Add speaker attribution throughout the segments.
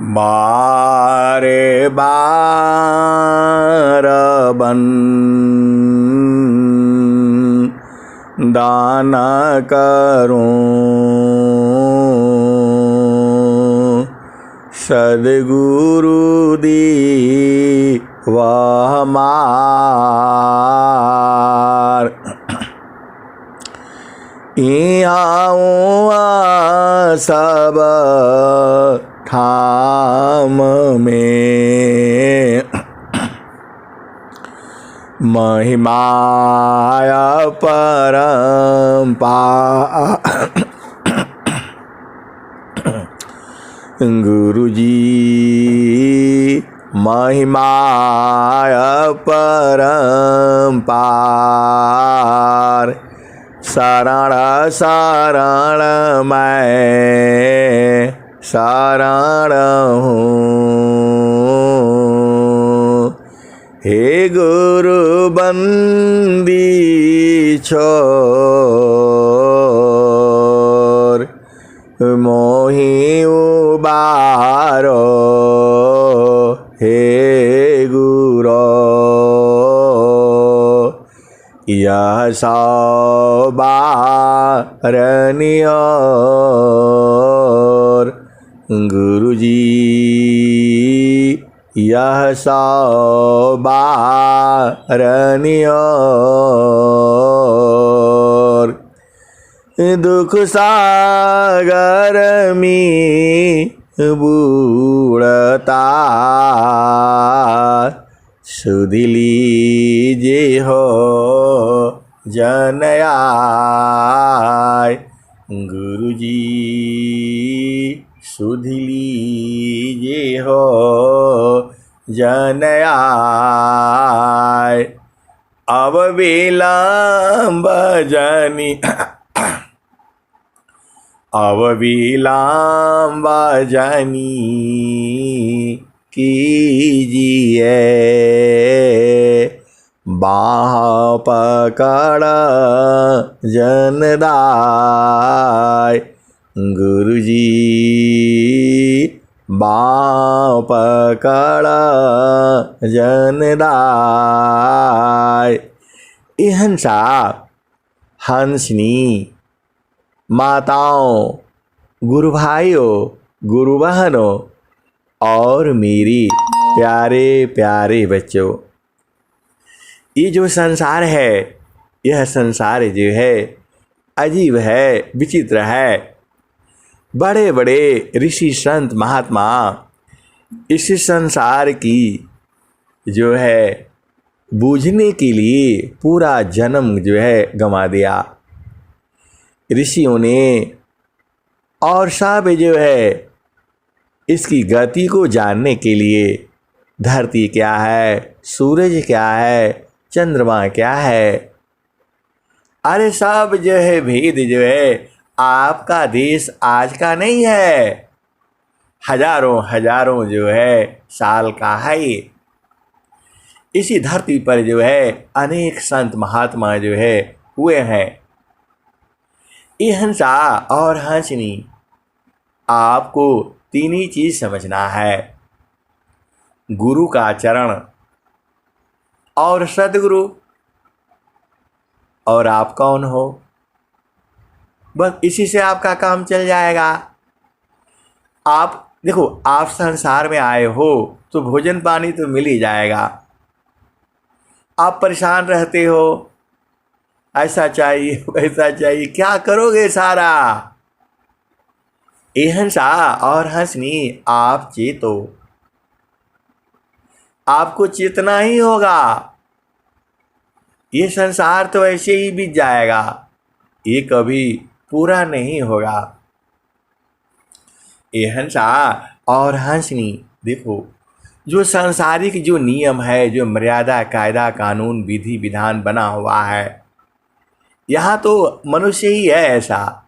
Speaker 1: बारे बार बन दान करूं, सद्गुरु दी वह मार। आऊँ सब ठाम में महिमाया परम्पार। गुरुजी महिमाया परम्पार। शरण शरण मैं शरण हूँ, हे गुरु बंदी छोर, मोहि उबारो हे गुरो। यह सौ बारनियोर गुरुजी, यह सौ बारनियोर। दुख सागर में बूढ़ता सुध लीजे हो जनयाय। गुरुजी सुध लीजे हो जनयाय। अब विलंब जनी अब विलंब जनी कीजिए, बाह पकड़ जनदाय। गुरुजी बाह पकड़ जनदाय। हंसा हंसनी माताओं, गुरु भाइयों, गुरु बहनों और मेरी प्यारे प्यारे बच्चों, ये जो संसार है, यह संसार जो है अजीब है, विचित्र है। बड़े बड़े ऋषि संत महात्मा इस संसार की जो है बूझने के लिए पूरा जन्म जो है गंवा दिया। ऋषियों ने और सब जो है इसकी गति को जानने के लिए धरती क्या है, सूरज क्या है, चंद्रमा क्या है, अरे सब जो है भेद जो है आपका देश आज का नहीं है, हजारों हजारों जो है साल का है ये। इसी धरती पर जो है अनेक संत महात्मा जो है हुए हैं। ये हंसा और हंसनी आपको तीन ही चीज समझना है, गुरु का चरण और सद्गुरु, और आप कौन हो। बस इसी से आपका काम चल जाएगा। आप देखो, आप संसार में आए हो तो भोजन पानी तो मिल ही जाएगा। आप परेशान रहते हो, ऐसा चाहिए वैसा चाहिए, क्या करोगे सारा। ये हंसा और हंसनी आप चेतो, आपको चेतना ही होगा। ये संसार तो ऐसे ही बीत जाएगा, ये कभी पूरा नहीं होगा। ये हंसा और हंसनी देखो, जो सांसारिक जो नियम है, जो मर्यादा कायदा कानून विधि विधान बना हुआ है, यहाँ तो मनुष्य ही है ऐसा।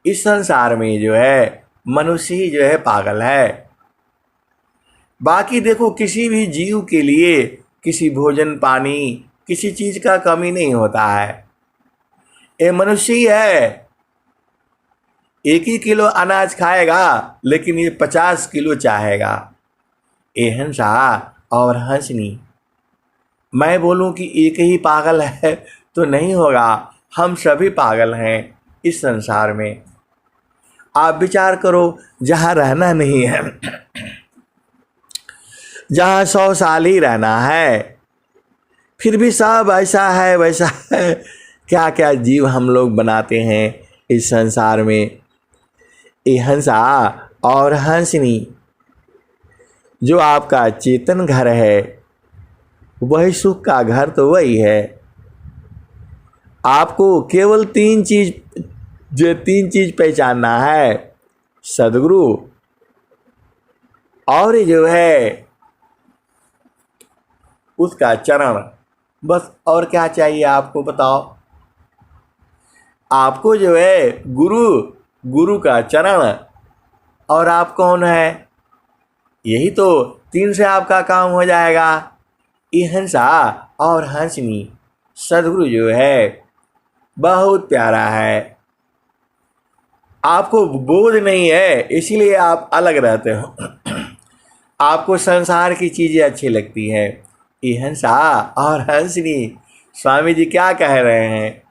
Speaker 1: इस संसार में जो है मनुष्य ही जो है पागल है। बाकी देखो, किसी भी जीव के लिए किसी भोजन पानी किसी चीज का कमी नहीं होता है। ये मनुष्य ही है एक ही किलो अनाज खाएगा लेकिन ये 50 किलो चाहेगा। ए हंसा और हंसनी, मैं बोलूं कि एक ही पागल है तो नहीं होगा, हम सभी पागल हैं इस संसार में। आप विचार करो, जहाँ रहना नहीं है, जहाँ 100 साल ही रहना है, फिर भी सब ऐसा है वैसा है। क्या क्या जीव हम लोग बनाते हैं इस संसार में। ये हंसा और हंसनी, जो आपका चेतन घर है वही सुख का घर तो वही है। आपको केवल तीन चीज पहचानना है, सदगुरु और ये जो है उसका चरण, बस। और क्या चाहिए आपको बताओ। आपको जो है गुरु का चरण, और आप कौन है, यही तो 3 से आपका काम हो जाएगा। ये हंसा और हंसनी, सदगुरु जो है बहुत प्यारा है। आपको बोझ नहीं है इसीलिए आप अलग रहते हो। आपको संसार की चीजें अच्छी लगती हैं। ये हंसा और हंसनी, स्वामी जी क्या कह रहे हैं,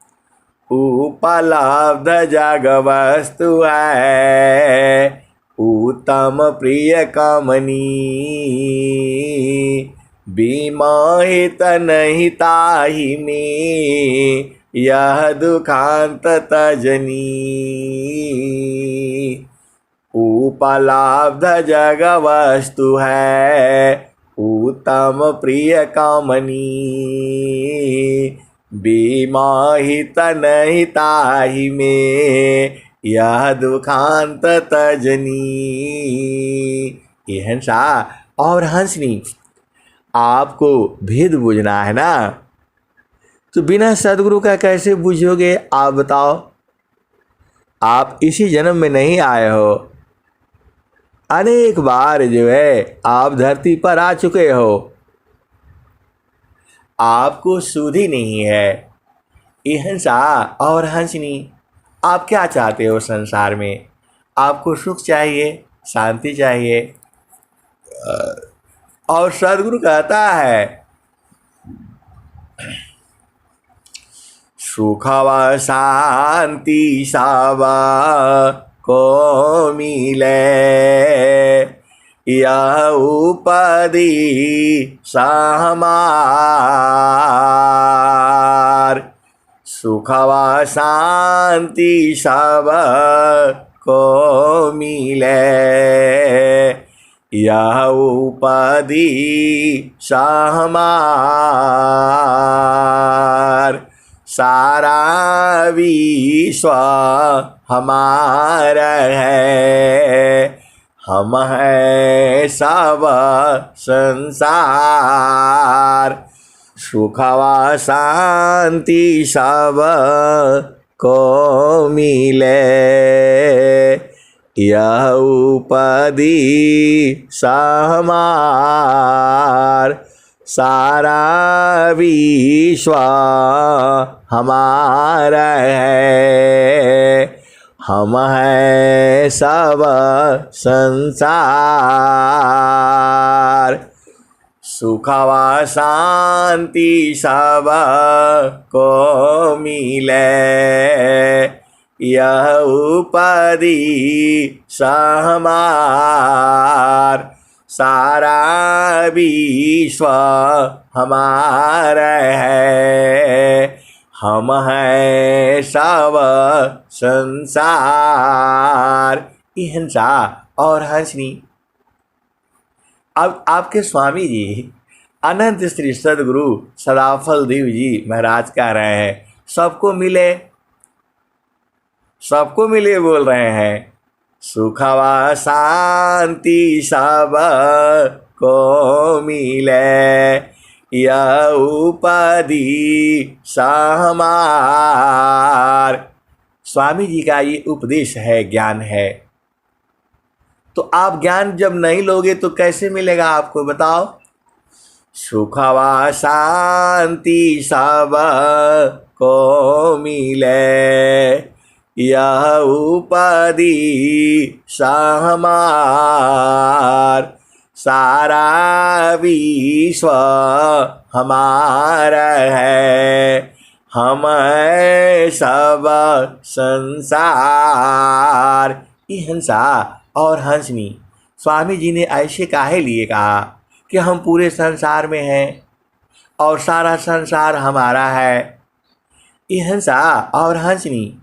Speaker 1: उपलब्ध जग वस्तु है, उत्तम प्रिय कामनी, विमोहित नहीं ताहि में, यह दुखांत तजनी। उपलब्ध जग वस्तु है, उत्तम प्रिय कामनी, विमोहित नहीं ताहि में, यह दुखांत तजनी। ये हंसा और हंसनी, आपको भेद बुझना है ना, तो बिना सदगुरु का कैसे बुझोगे आप बताओ। आप इसी जन्म में नहीं आए हो, अनेक बार जो है आप धरती पर आ चुके हो, आपको सुधि नहीं है। ये हंसा और हंसनी, आप क्या चाहते हो संसार में, आपको सुख चाहिए, शांति चाहिए, और सदगुरु कहता है सुख व शांति सब को मिले, यह उपदी सहमार। सुख व शांति सब को मिले, यह उपदी सहमार। सारा विश्व हमारा है, हम हैं सब संसार। सुख व शांति सब को मिले, यह उपदी सहमार। सारा विश्व हमारा है, हम हैं सब संसार। सुख व शांति सब को मिले, यह उपदी सहमार। सारा विश्व हमारा है, हम हैं सब संसार। ये हंसा और हंसनी, अब आपके स्वामी जी अनंत श्री सदगुरु सदाफल देव जी महाराज कह रहे हैं सबको मिले, सबको मिले बोल रहे हैं। सुख व शांति सब को मिले, यह उपदी सहमार। स्वामी जी का ये उपदेश है, ज्ञान है। तो आप ज्ञान जब नहीं लोगे तो कैसे मिलेगा आपको बताओ। सुख व शांति सब को मिले, यह उपाधि हमार, सारा विश्व हमारा है, हम है सब संसार। ये हंसा और हंसनी, स्वामी जी ने ऐसे काहे लिए कहा कि हम पूरे संसार में हैं और सारा संसार हमारा है। ये हंसा और हंसनी,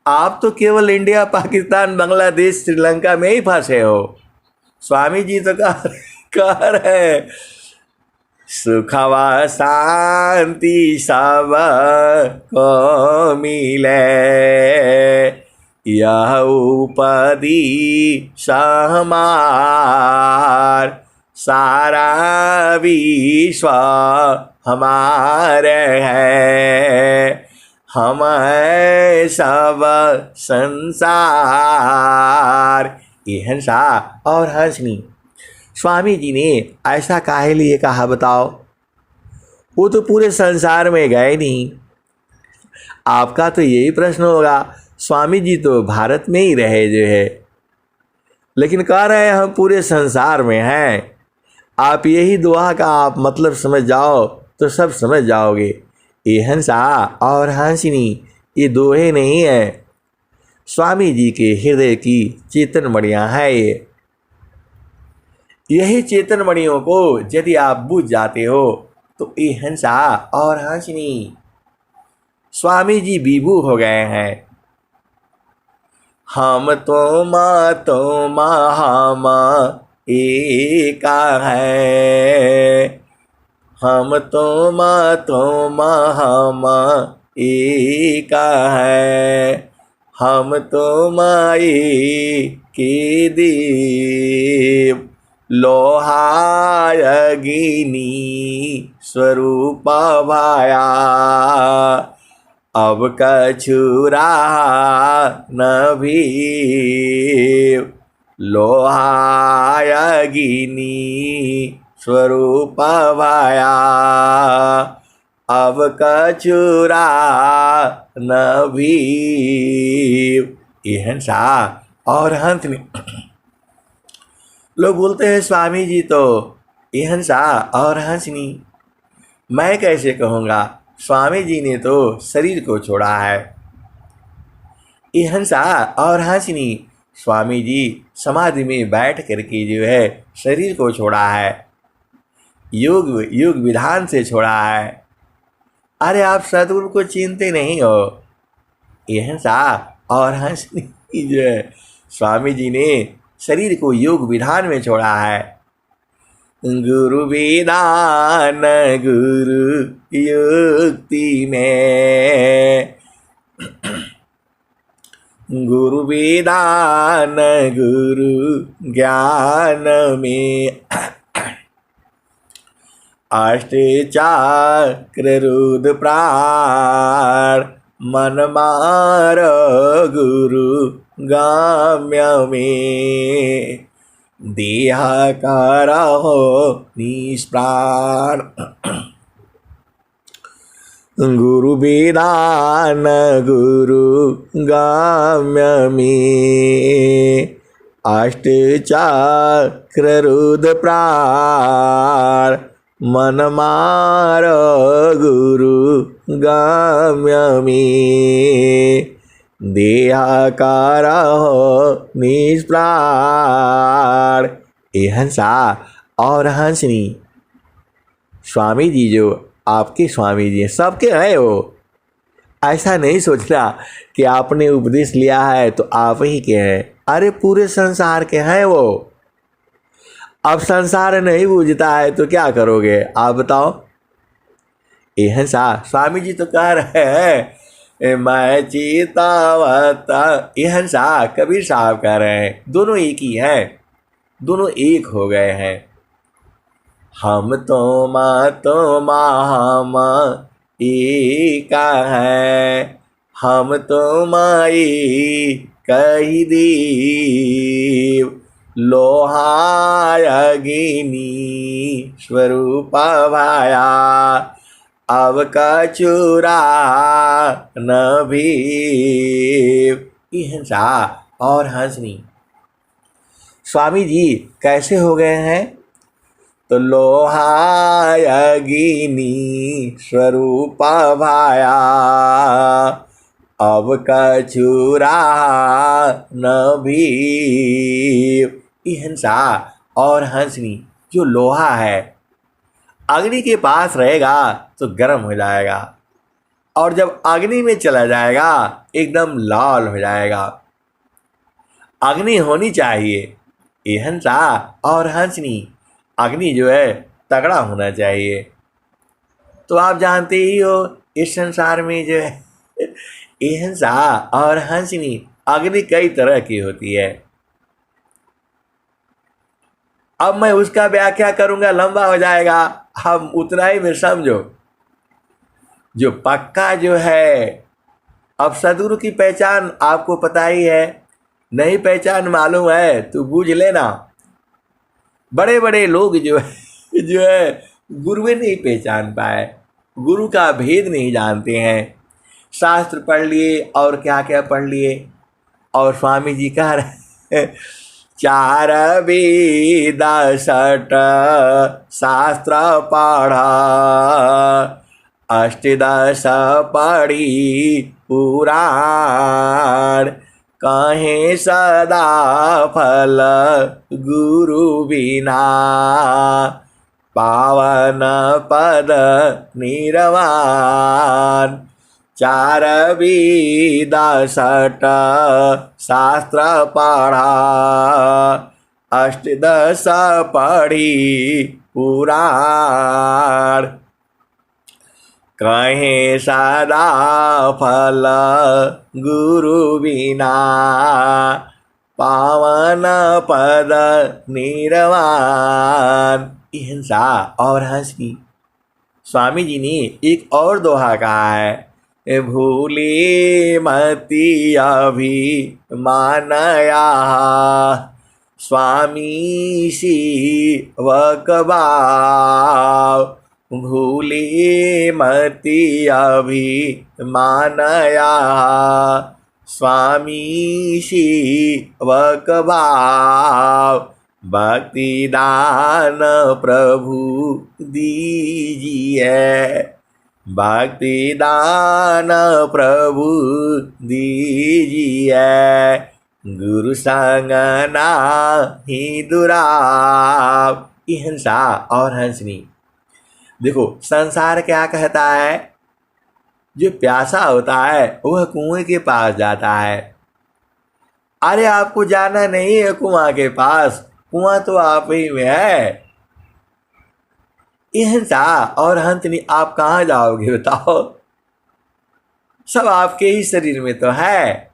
Speaker 1: आप तो केवल इंडिया, पाकिस्तान, बांग्लादेश, श्रीलंका में ही फंसे हो। स्वामी जी तो कह रहे सुखवा शांति सब को मिले, यह उपाधि हमार, सारा विश्व हमारे है, हम है सब संसार। ये हंसा और हंसनी, स्वामी जी ने ऐसा काहे लिए कहा बताओ? वो तो पूरे संसार में गए नहीं। आपका तो यही प्रश्न होगा, स्वामी जी तो भारत में ही रहे जो है, लेकिन कह रहे हैं हम पूरे संसार में हैं। आप यही दुआ का आप मतलब समझ जाओ तो सब समझ जाओगे। ये हंसा और हंसनी ये दोहे नहीं है, स्वामी जी के हृदय की चेतन मणियाँ हैं। यही चेतन मणियों को यदि आप बुझ जाते हो तो ये हंसा और हंसनी, स्वामी जी विभू हो गए हैं। हम तो हम एक है, हम तो हम एक है, हम तो माई के देव, लोहाय अग्नि स्वरूप भाया, अब कछुरा न भी, लोहाय अग्नि स्वरूप भाया, अब कछुरा न भी। ये हंसा और हंसनी, लोग बोलते हैं स्वामी जी तो ये हंसा और हंसनी। मैं कैसे कहूँगा, स्वामी जी ने तो शरीर को छोड़ा है। ये हंसा और हंसनी, स्वामी जी समाधि में बैठ करके जो है शरीर को छोड़ा है, योग विधान से छोड़ा है। अरे आप सदगुरु को चिंते नहीं हो। ये हंसा और हंसनी जो है स्वामी जी ने शरीर को योग विधान में छोड़ा है। गुरु विधान गुरु युक्ति में, गुरु विधान गुरु ज्ञान में, अष्टचक्र रुद्र प्राण मन मार गुरु गाम्य में, देह करहो निष्प्राण। गुरु विधान गुरु गाम्य में, अष्टचक्र रुद्र प्राण मन मार गुरु गाम्य में, देह करहो निष्प्राण। ये हंसा और हंसनी, स्वामी जी जो आपके स्वामी जी हैं, सबके हैं वो। ऐसा नहीं सोचना कि आपने उपदेश लिया है तो आप ही के हैं। अरे पूरे संसार के हैं वो। अब संसार नहीं बूझता है तो क्या करोगे आप बताओ? ये हंसा, स्वामी जी तो कह रहे हैं मैं चेतावता। ये हंसा कबीर साहब कह रहे हैं, दोनों एक ही हैं, दोनों एक हो गए हैं। हम तो हम एक है, हम तो माई कही देव, लोहाय अग्नि स्वरूप भाया, अब कचूरा न भी। हिंसा और हंसनी। स्वामी जी कैसे हो गए हैं? तो लोहाय अग्नि स्वरूप भाया, अब कचूरा न भी। हिंसा और हंसनी। जो लोहा है अग्नि के पास रहेगा तो गर्म हो जाएगा, और जब अग्नि में चला जाएगा एकदम लाल हो जाएगा। अग्नि होनी चाहिए। ये हंसा और हंसनी। अग्नि जो है तगड़ा होना चाहिए। तो आप जानते ही हो इस संसार में जो है ये हंसा और हंसनी अग्नि कई तरह की होती है। अब मैं उसका व्याख्या करूंगा, लंबा हो जाएगा। हम उतना ही में समझो। जो पक्का जो है, अब सदगुरु की पहचान आपको पता ही है। नहीं पहचान मालूम है तो बूझ लेना। बड़े बड़े लोग जो है गुरु में नहीं पहचान पाए, गुरु का भेद नहीं जानते हैं। शास्त्र पढ़ लिए और क्या क्या पढ़ लिए, और स्वामी जी कह रहे चार वेद सट शास्त्र पढ़ा, अष्टदश पढ़ी पुराण, कहे सदा फल गुरु बिना, पावन पद निर्वाण। चार वेद सट शास्त्र पढ़ा, अष्टदश पढ़ी पुराण, कहे सदा फल गुरु बिना, पावन पद निर्वाण। हिंसा और हंसनी। स्वामी जी ने एक और दोहा कहा है, भूले मति अभिमानया, स्वामी शिवक भाव। भूले मति अभिमानया, स्वामी शिवक भाव। भक्ति दान प्रभु दीजिए, भक्ति दान प्रभु दीजिए, गुरु संग नाही दुराव। हिंसा और हंसनी। देखो संसार क्या कहता है, जो प्यासा होता है वह कुएं के पास जाता है। अरे आपको जाना नहीं है कुआं के पास, कुआं तो आप ही में है। हिंसा और हंसनी, आप कहाँ जाओगे बताओ? सब आपके ही शरीर में तो है।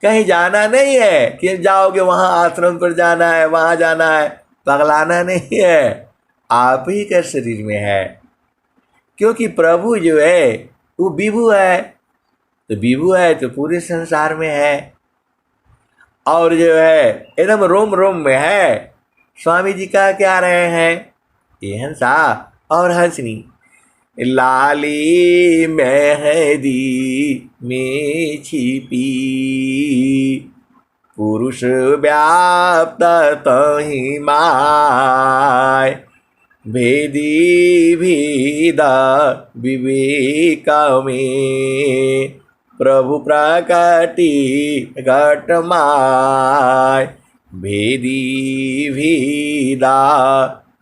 Speaker 1: कहीं जाना नहीं है कि जाओगे वहां आश्रम पर जाना है, वहां जाना है, पगलाना नहीं है। आप ही के शरीर में है, क्योंकि प्रभु जो है वो विभु है। तो विभु है तो पूरे संसार में है, और जो है एकदम रोम रोम में है। स्वामी जी का क्या रहे हैं, ये हंसा और हंसनी। लाली मेहदी में छिपी, पुरुष व्याप्त तहि माय। भेदी भेद विवेक में, प्रभु प्रकटी घट माय। भेदी भेदा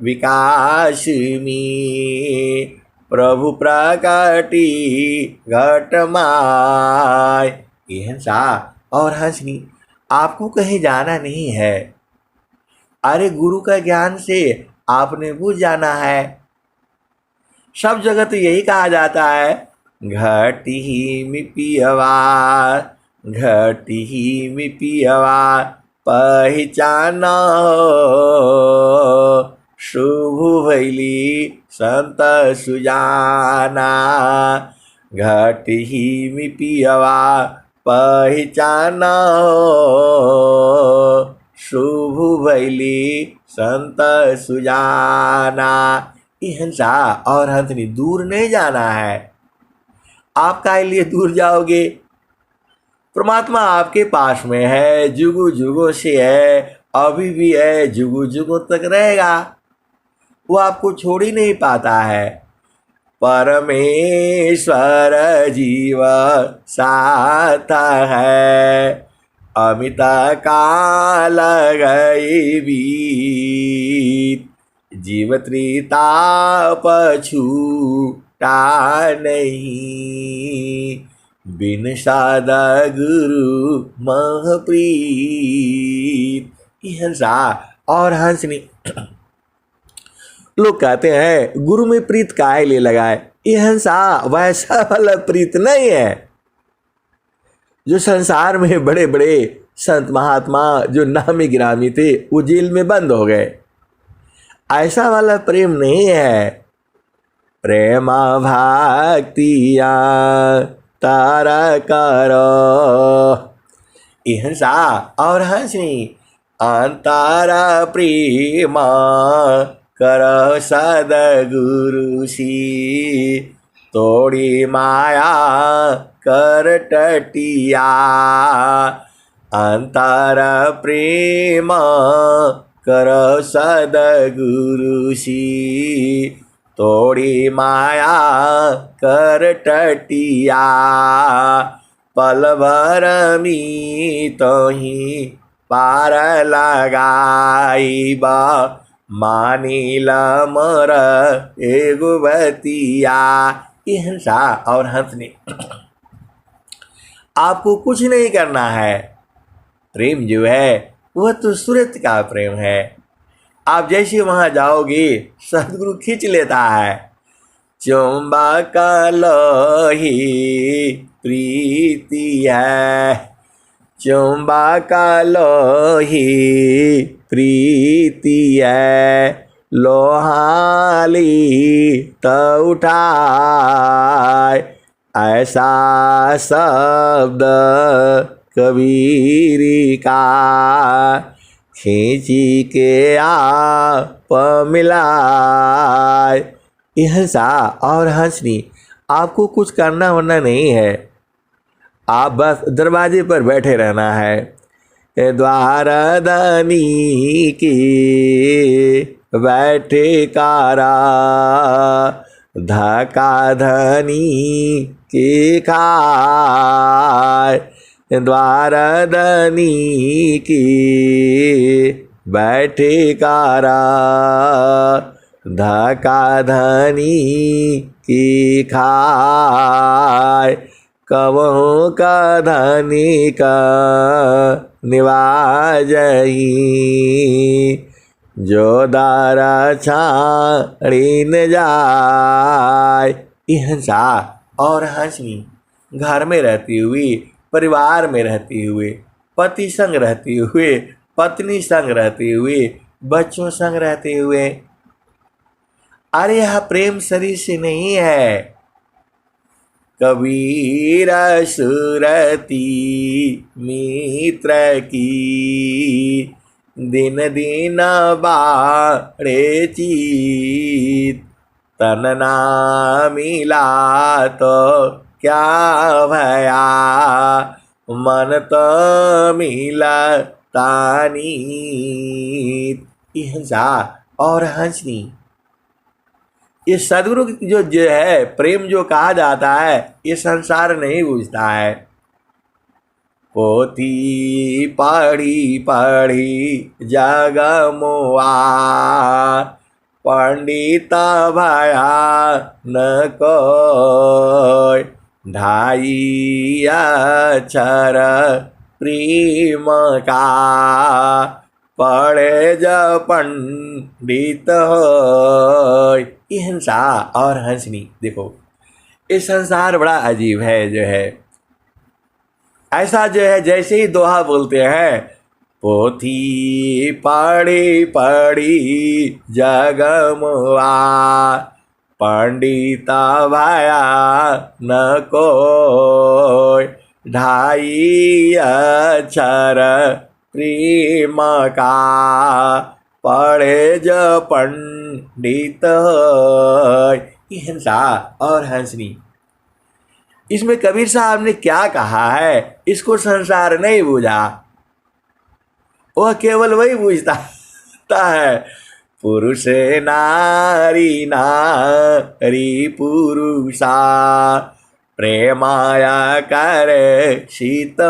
Speaker 1: विकास में, प्रभु प्रकटी घट माय। हिंसा और हंसनी। आपको कहीं जाना नहीं है। अरे गुरु का ज्ञान से आपने बुझ जाना है। सब जगह तो यही कहा जाता है, घटी में पियवा, घटी में पियवा, पहचान शुभ भैली संत सुजाना। घटी में पियवा, पहचान शुभ भैली संत सुजाना। हंसा और हंसनी दूर नहीं जाना है। आप काहे लिए दूर जाओगे? परमात्मा आपके पास में है, जुगु जुगों से है, अभी भी है, जुगु जुगों तक रहेगा। वो आपको छोड़ ही नहीं पाता है। परमेश्वर जीव साथ है, अमित काल गई बीत, जीव त्रिताप छूटा नहीं, बिन सादा गुरु महप्रीत। हंसा और हंसनी। लोग कहते हैं गुरु में प्रीत काहे लिए लगाए? ये हंसा वैसा वाला प्रीत नहीं है जो संसार में बड़े बड़े संत महात्मा जो नामी गिरामी थे वो जेल में बंद हो गए। ऐसा वाला प्रेम नहीं है। प्रेमा भक्तिया तारा करो। हंसा और हंसनी। अंतारा प्रेमा कर सदगुरु सी, तोड़ी माया कर टटिया। अंतर प्रेम कर सदगुरु सी, तोड़ी माया कर टटिया। पल भर मी तोही पार लगाईबा, मानिल मर एगो बतिया। हंसा और हंसने। आपको कुछ नहीं करना है। प्रेम जो है वह तो सूरत का प्रेम है। आप जैसे वहां जाओगे सदगुरु खींच लेता है। चुंबक लोही प्रीति है, चुंबक लोही प्रीति है, लोहाली तो उठाए। ऐसा शब्द कबीर का, खींची के आप मिलाए। हंसा और हंसनी। आपको कुछ करना वरना नहीं है। आप बस दरवाजे पर बैठे रहना है। द्वार दानी की बैठे कारा, धका धनी के खाए। द्वार दानी की बैठे कारा, धका धनी की खाए। कवों का धनी का निवाजही, जो दारा छाड़ी न जाए। हंसा और हंसनी। घर में रहती हुई, परिवार में रहती हुए, पति संग रहती हुए, पत्नी संग रहते हुए, बच्चों संग रहते हुए। अरे यह प्रेम शरीर से नहीं है। कबीर सुरती मित्र की, दिन दिन बाड़े चीत। तन ना मिला तो क्या भया, मन तो मिला तानीत। हंसा और हंसनी। ये सदगुरु जो है प्रेम जो कहा जाता है, ये संसार नहीं बूझता है। पोथी पढ़ी पढ़ी जग मोआ, पंडित भया न कोय। ढाई अक्षर प्रेम का, पढ़े ज पंडित होय। हंसा और हंसनी। देखो ये संसार बड़ा अजीब है जो है। ऐसा जो है जैसे ही दोहा बोलते हैं, पोथी पढ़ी पढ़ी जग मोआ, पंडित भया न कोय। ढाई अक्षर प्रेम का, पढ़े जो पंडित होय। ये हंसा और हंसनी। इसमें कबीर साहब ने क्या कहा है, इसको संसार नहीं बूझा, वह केवल वही बूझता है। पुरुष नारी नारी पुरुषा प्रेमाया करे शीत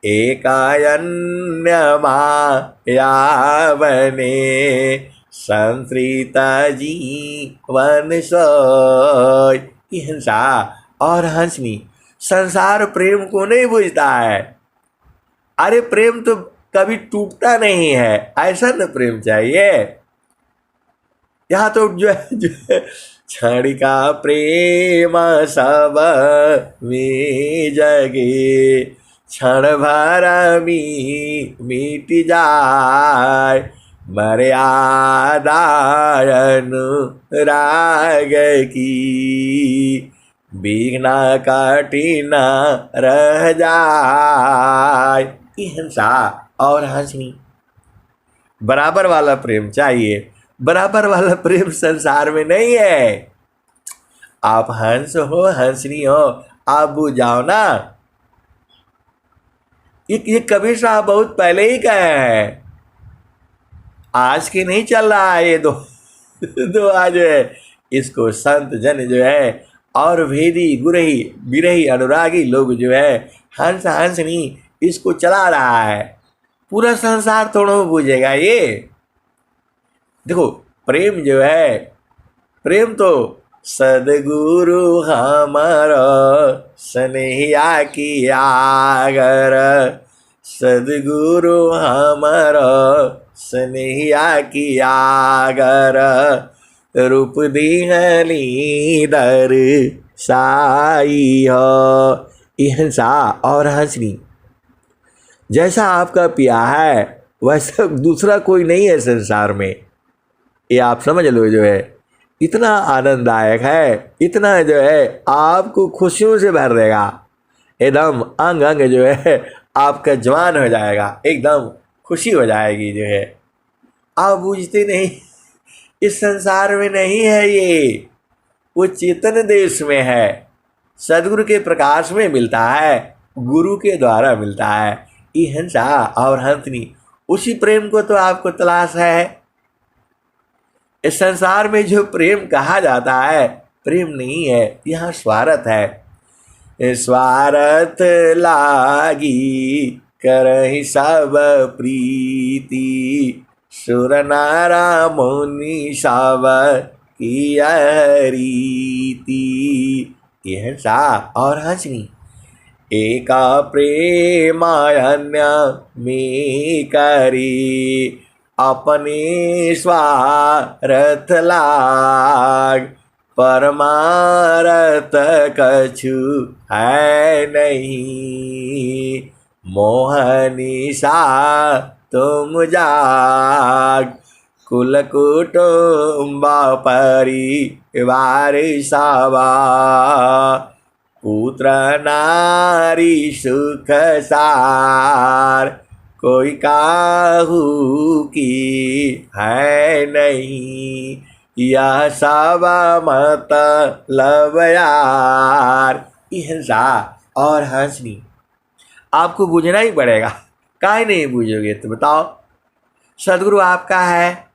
Speaker 1: एकायन्य माया बने संश्रित जीवन सोय। हिंसा और हंसनी संसार प्रेम को नहीं बुझता है। अरे प्रेम तो कभी टूटता नहीं है, ऐसा न प्रेम चाहिए। यहाँ तो जो है क्षण का प्रेम सब में जगे क्षण भर मिट जाए मर्यादा अनुराग की बिना कठिन रह जाए। हिंसा और हंसनी बराबर वाला प्रेम चाहिए। बराबर वाला प्रेम संसार में नहीं है। आप हंस हो हंसनी हो, आप बुझ जाओ ना। ये कबीर साहब बहुत पहले ही कहे हैं, आज की नहीं चल रहा है ये दो आज है। इसको संत जन जो है और भेदी गुरही बिरही अनुरागी लोग जो है हंस हंसनी इसको चला रहा है। पूरा संसार थोड़ा बूझेगा ये। देखो प्रेम जो है, प्रेम तो सदगुरु हमारा स्नेहिया की आगर सदगुरु हमारा स्नेहिया की आगर रूप दीहली दर साई हो। हिंसा और हंसनी जैसा आपका पिया है वैसा दूसरा कोई नहीं है संसार में। ये आप समझ लो, जो है इतना आनंददायक है, इतना जो है आपको खुशियों से भर देगा। एकदम अंग अंग जो है आपका जवान हो जाएगा, एकदम खुशी हो जाएगी। जो है आप बूझते नहीं, इस संसार में नहीं है ये, वो चेतन देश में है, सदगुरु के प्रकाश में मिलता है, गुरु के द्वारा मिलता है। ये हिंसा और हंसनी उसी प्रेम को तो आपको तलाश है। इस संसार में जो प्रेम कहा जाता है प्रेम नहीं है, यहाँ स्वार्थ है। स्वार्थ लागी करहि सब प्रीति सुर नारा मुनि सब की रीति। यह सा और हंसनी एका प्रेमायन्य में करी अपने स्वार्थ लाग परमारथ कछु है नहीं मोहनी सा तुम जाग कुल कुटुंब परिवार सावा पुत्र नारी सुख सार कोई काहू की है नहीं यह सब मतलब यार। हिंसा और हंसनी आपको बूझना ही पड़ेगा। काहे नहीं बूझोगे तो बताओ। सदगुरु आपका है,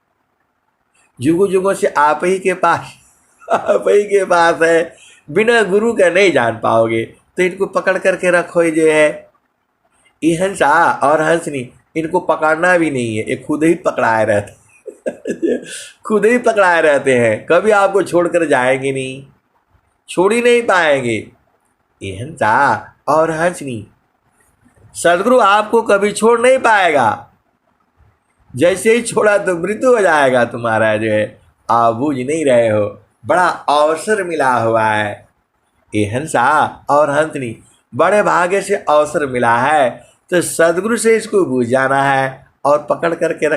Speaker 1: जुगों जुगों से आप ही के पास है। बिना गुरु का नहीं जान पाओगे, तो इनको पकड़ करके रखो। जो है ये हंसा और हंसनी, इनको पकड़ना भी नहीं है, ये खुद ही पकड़ाए रहते खुद ही पकड़ाए रहते हैं। कभी आपको छोड़कर जाएंगे नहीं, छोड़ ही नहीं पाएंगे। ये हंसा और हंसनी सदगुरु आपको कभी छोड़ नहीं पाएगा। जैसे ही छोड़ा तो मृत्यु हो जाएगा तुम्हारा। जो है आप बूझ नहीं रहे हो, बड़ा अवसर मिला हुआ है। ये हंसा और हंसनी बड़े भाग्य से अवसर मिला है, तो सदगुरु से इसको बूझ जाना है और पकड़ करके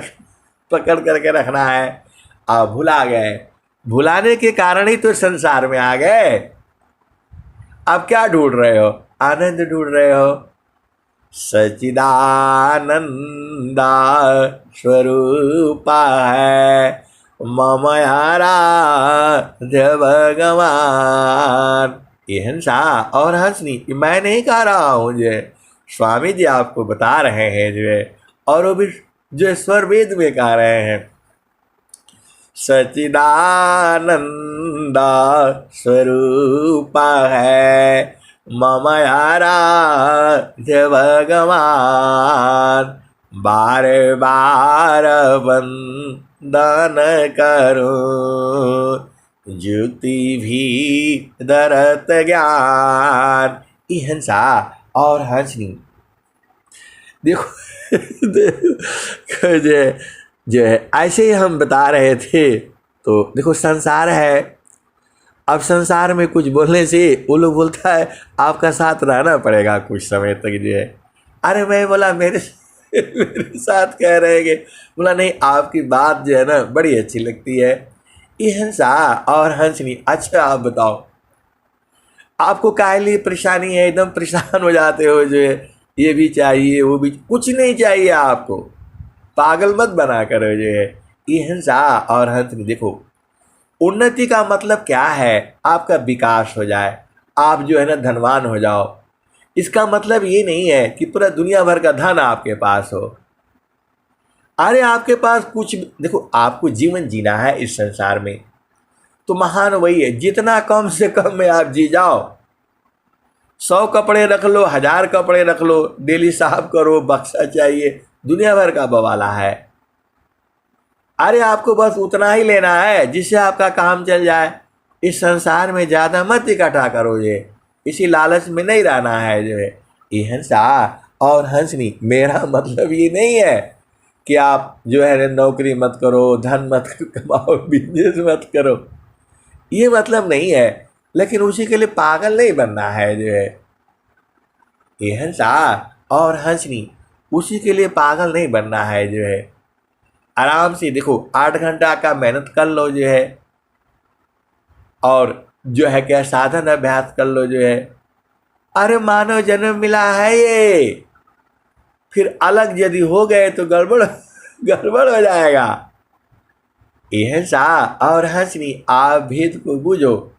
Speaker 1: रखना है। आप भुला गए, भुलाने के कारण ही तो संसार में आ गए। आप क्या ढूंढ रहे हो? आनंद ढूंढ रहे हो, सच्चिदानंदा स्वरूपा है मम आराध्य भगवान। ये हंसा और हंसनी मैं नहीं कह रहा हूँ, जो है स्वामी जी आपको बता रहे हैं, जो है और वो भी जो स्वर वेद में कह रहे हैं। सच्चिदानंदा स्वरूपा है मम आराध्य भगवान। बार बार वंदन करूं ज्योति भी दरत ज्ञान। ये हंसा और हंसनी देखो देखो जो है ऐसे ही हम बता रहे थे। तो देखो संसार है, अब संसार में कुछ बोलने से वो लोग बोलता है आपका साथ रहना पड़ेगा कुछ समय तक, जो है। अरे मैं बोला मेरे साथ कह रहे हैं, बोला नहीं आपकी बात जो है ना बड़ी अच्छी लगती है। ये हंसा और हंसनी। अच्छा आप बताओ आपको काहे लिए परेशानी है, एकदम परेशान हो जाते हो, जो है ये भी चाहिए वो भी, कुछ नहीं चाहिए आपको, पागल मत बना करो, जो है। ये हंसा और हंसनी देखो उन्नति का मतलब क्या है, आपका विकास हो जाए, आप जो है ना धनवान हो जाओ। इसका मतलब ये नहीं है कि पूरा दुनिया भर का धन आपके पास हो। अरे आपके पास कुछ देखो, आपको जीवन जीना है इस संसार में, तो महान वही है जितना कम से कम में आप जी जाओ। 100 कपड़े रख लो, 1000 कपड़े रख लो, डेली साफ करो, बक्सा चाहिए, दुनिया भर का बवाला है। अरे आपको बस उतना ही लेना है जिससे आपका काम चल जाए। इस संसार में ज़्यादा मत इकट्ठा करो, ये इसी लालच में नहीं रहना है, जो है। ये हंसा और हंसनी मेरा मतलब ये नहीं है कि आप जो है नौकरी मत करो, धन मत कमाओ, बिजनेस मत करो, ये मतलब नहीं है। लेकिन उसी के लिए पागल नहीं बनना है, जो है। ये हंसा और हंसनी उसी के लिए पागल नहीं बनना है, जो है। आराम से देखो 8 घंटा का मेहनत कर लो, जो है, और जो है क्या साधन अभ्यास कर लो, जो है। अरे मानव जन्म मिला है ये, फिर अलग यदि हो गए तो गड़बड़ गड़बड़ हो जाएगा। ये हंसा और हंसनी आप भेद को बूझो।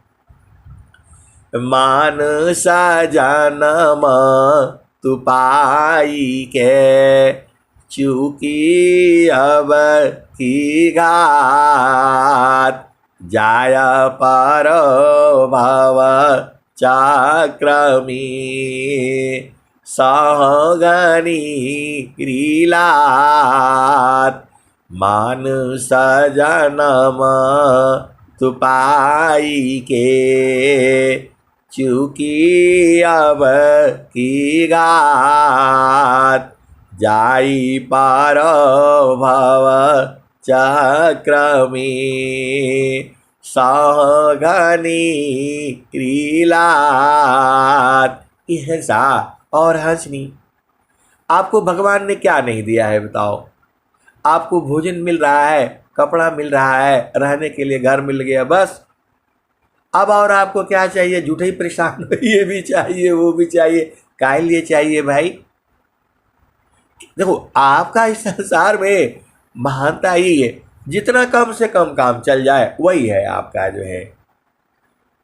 Speaker 1: मानसा जन्म तू पाई के चूकी अब की घात। जाया पर भव चक्रमी सहगनी क्रीलात। मानुष जन्म तू पाई के चूकी अब की घात। जाई पार भव चक्रमी सहगनी क्रीलात। ये हंसा और हंसनी आपको भगवान ने क्या नहीं दिया है बताओ। आपको भोजन मिल रहा है, कपड़ा मिल रहा है, रहने के लिए घर मिल गया, बस। अब और आपको क्या चाहिए, झूठे ही परेशान हो, ये भी चाहिए वो भी चाहिए, काहे लिए चाहिए भाई। देखो आपका इस संसार में महानता यही है, जितना कम से कम काम चल जाए वही है आपका, जो है।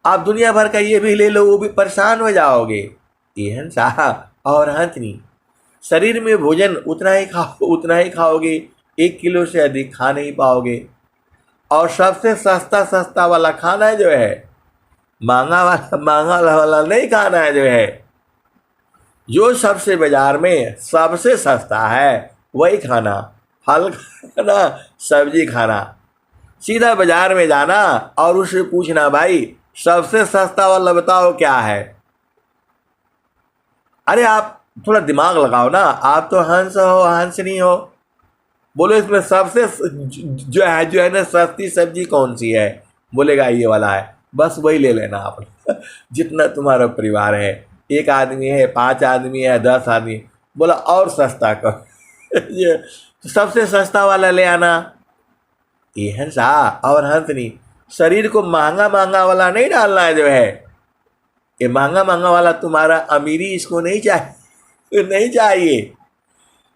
Speaker 1: आप दुनिया भर का ये भी ले लो, वो भी परेशान हो जाओगे। ये हंसा और हंसनी शरीर में भोजन उतना ही खाओगे, 1 किलो से अधिक खा नहीं पाओगे। और सबसे सस्ता वाला खाना है, जो है महंगा वाला नहीं खाना है, जो है। जो सबसे बाजार में सबसे सस्ता है वही खाना, फल खाना, सब्जी खाना। सीधा बाजार में जाना और उससे पूछना भाई सबसे सस्ता वाला बताओ क्या है। अरे आप थोड़ा दिमाग लगाओ ना, आप तो हंस हो हंसनी हो, बोलो इसमें सबसे जो है ना सस्ती सब्जी कौन सी है, बोलेगा ये वाला है, बस वही ले लेना आप जितना तुम्हारा परिवार है, 1 आदमी है, 5 आदमी है, 10 आदमी, बोला और सस्ता कर ये तो सबसे सस्ता वाला ले आना। ये हंसा और हंसनी शरीर को महंगा वाला नहीं डालना है, जो है। ये महंगा वाला तुम्हारा अमीरी इसको नहीं चाहिए नहीं चाहिए।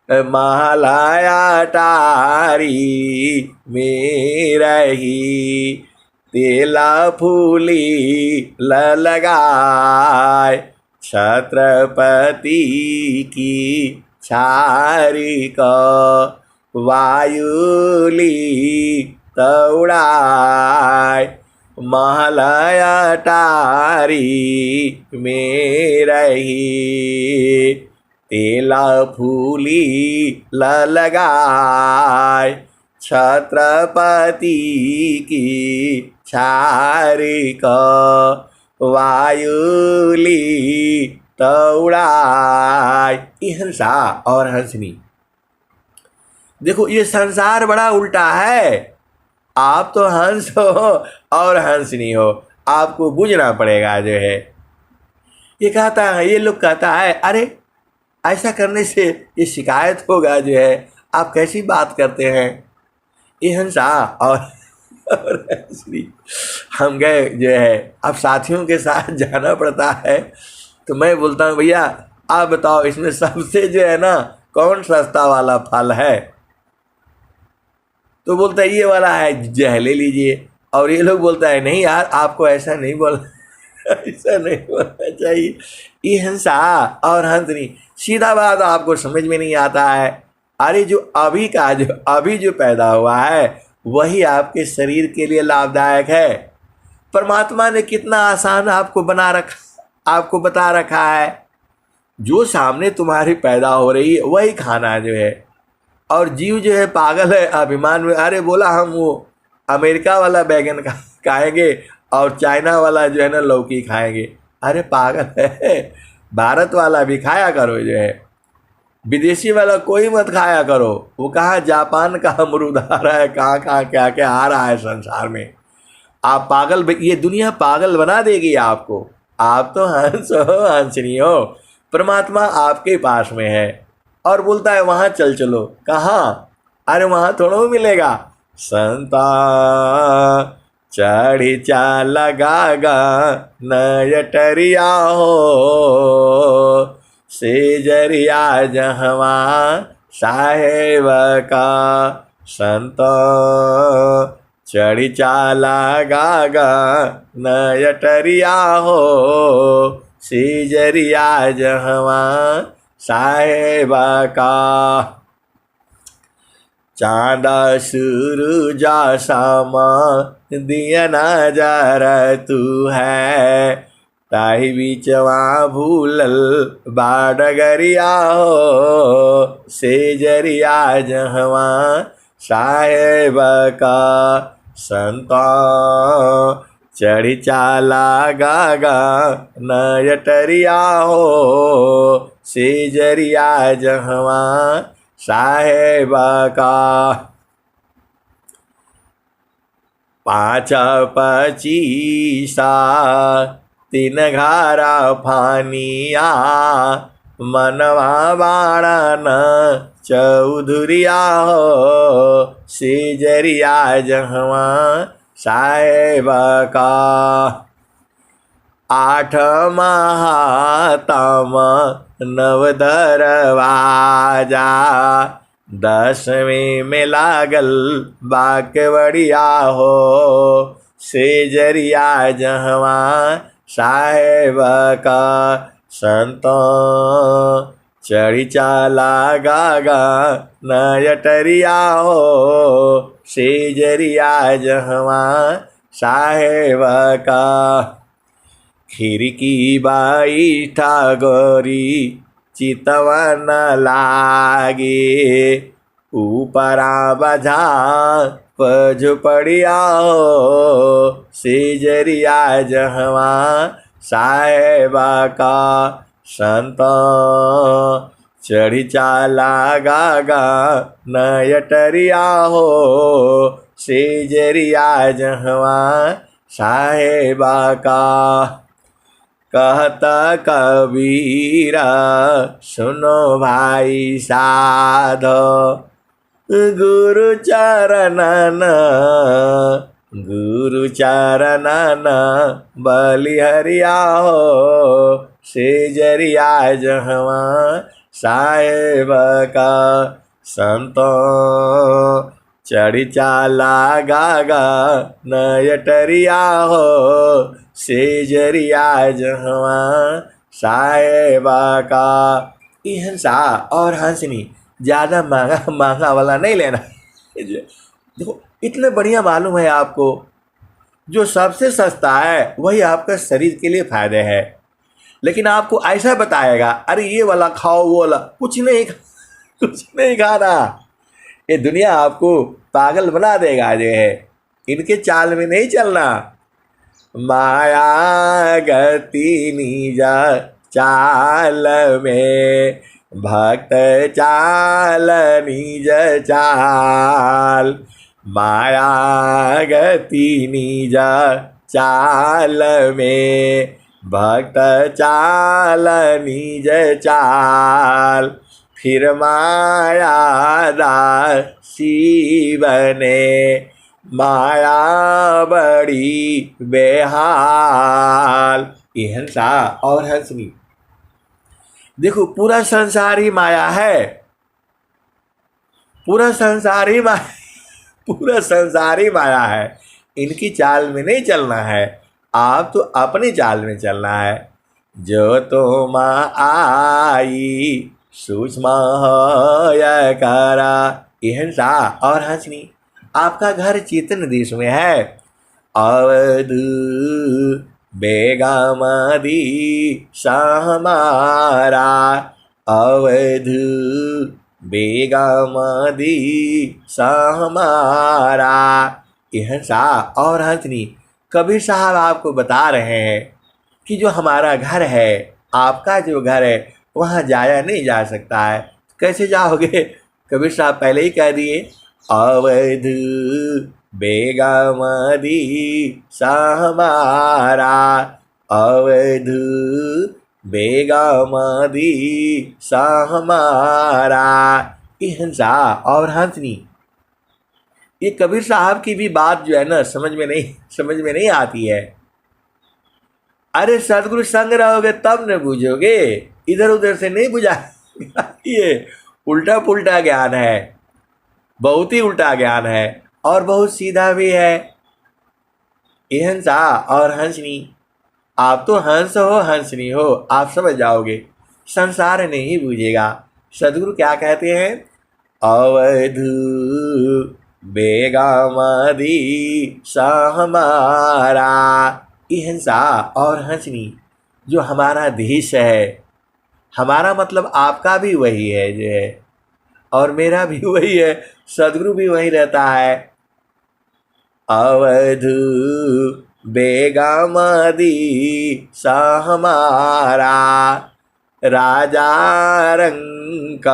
Speaker 1: महालया टारी में रही, तेला फूली लगाए, छत्रपति की छारी को वायुली तौड़ाए। महलया टारी में रही, तेला फूली लगाए, छत्रपति की छारी को वायुली तौड़ाए। ये हंसा और हंसनी। देखो ये संसार बड़ा उल्टा है। आप तो हंस हो और हंसनी हो, आपको बुझना पड़ेगा जो है। ये कहता है, ये लोग कहता है अरे ऐसा करने से ये शिकायत होगा जो है, आप कैसी बात करते हैं। ये हंसा और हंसनी। हम गए जो है, अब साथियों के साथ जाना पड़ता है, तो मैं बोलता हूँ भैया आप बताओ इसमें सबसे जो है ना कौन सस्ता वाला फल है। तो बोलता है ये वाला है जो है ले लीजिए। और ये लोग बोलता है नहीं यार आपको ऐसा नहीं बोलना ऐसा नहीं बोलना चाहिए। ये हंसा और हंसनी, सीधा बात आपको समझ में नहीं आता है। अरे जो अभी जो पैदा हुआ है वही आपके शरीर के लिए लाभदायक है। परमात्मा ने कितना आसान आपको आपको बता रखा है। जो सामने तुम्हारी पैदा हो रही है वही खाना जो है। और जीव जो है पागल है अभिमान में। अरे बोला हम वो अमेरिका वाला बैगन खाएंगे और चाइना वाला जो है ना लौकी खाएंगे। अरे पागल है, भारत वाला भी खाया करो जो है, विदेशी वाला कोई मत खाया करो। वो कहाँ जापान का अमरूद आ रहा है, कहाँ कहाँ क्या क्या आ रहा है संसार में। आप पागल, ये दुनिया पागल बना देगी आपको। आप तो हंस हो हंसनी हो, परमात्मा आपके पास में है और बोलता है वहाँ चलो। कहाँ? अरे वहाँ थोड़ा मिलेगा। संता चढ़ी चा लगागा नयटरिया हो, सेजरिया जहवा साहेब का। संत चढ़ी चा लगागा नयटरिया हो, सेजरिया जहवा साहेबा का। चांदा सूरजा सामा दिया नजर तू है, ताही बीचवा भूलल बाडगरिया हो, सेजरिया जहवा साहेब का। संता चढ़ी चाला गागा नयटरिया हो, सेजरिया जहवा साहेबा का। पाँच पचीसा तीन घारा फानिया, मनवा बाणन चौधुरिया हो, सेजरिया जहवा साहेबा का। आठ महातम नव दरवाजा, 10वें में लागल बाकवड़िया हो, सेजरिया जहवा साहेब का। संतो चढ़ी चाला गागा नयटरिया हो, सेजरिया जहवा साहेब का। खिड़की बाई ठागोरी चितवन लागे, ऊपरा बजा झुपड़िया हो, सेजरिया जहवा साहेबा का। संत चढ़ी चाला गागा नयटरिया हो, सेजरिया जहवा साहेबा का। कहता कबीरा सुनो भाई साधो, गुरु चरणन बलिहरिया हो, सेजरिया जहवा साहेब का संतो चढ़ी चाला गागा नयटरिया हो सेजरिया जहवा साहेबा का। ये हंसा और हंसनी ज़्यादा महंगा महंगा वाला नहीं लेना। देखो इतने बढ़िया मालूम है आपको, जो सबसे सस्ता है वही आपका शरीर के लिए फायदे है, लेकिन आपको ऐसा बताएगा अरे ये वाला खाओ वो वाला, कुछ नहीं खाना। ये दुनिया आपको पागल बना देगा जो है, इनके चाल में नहीं चलना। माया गति निजा चाल में भक्त चाल निज चाल। माया गति निज चाल में भक्त चाल निज चाल। फिर माया दासी बने माया बड़ी बेहाल। ये हंसा और हंसनी, देखो पूरा संसार ही माया है, पूरा संसार ही माया है। इनकी चाल में नहीं चलना है, आप तो अपनी चाल में चलना है। जो तो माँ आई सूक्ष्म करा। ये हंसा और हंसनी, आपका घर चेतन देश में है। अवध बेगमदी सहमारा। अवध बेगमदी सहमारा। ये हंसा और हंसनी, कबीर साहब आपको बता रहे हैं कि जो हमारा घर है, आपका जो घर है, वहाँ जाया नहीं जा सकता है। कैसे जाओगे? कबीर साहब पहले ही कह दिए, अवध बेगमदी सहमारा। अवध बेगमदी सहमारा। ये हंसा और हंसनी, ये कबीर साहब की भी बात जो है ना समझ में नहीं आती है। अरे सदगुरु संग रहोगे तब न बुझोगे, इधर उधर से नहीं बुझा। ये उल्टा पुल्टा ज्ञान है, बहुत ही उल्टा ज्ञान है और बहुत सीधा भी है। ये हंसा और हंसनी, आप तो हंस हो हंसनी हो, आप समझ जाओगे, संसार नहीं बूझेगा। सदगुरु क्या कहते हैं? अवध बेगमदी सहमारा। ये हंसा और हंसनी, जो हमारा देश है, हमारा मतलब आपका भी वही है जो है, और मेरा भी वही है, सदगुरु भी वही रहता है। अवध बेगमदी सहमारा। राजा रंग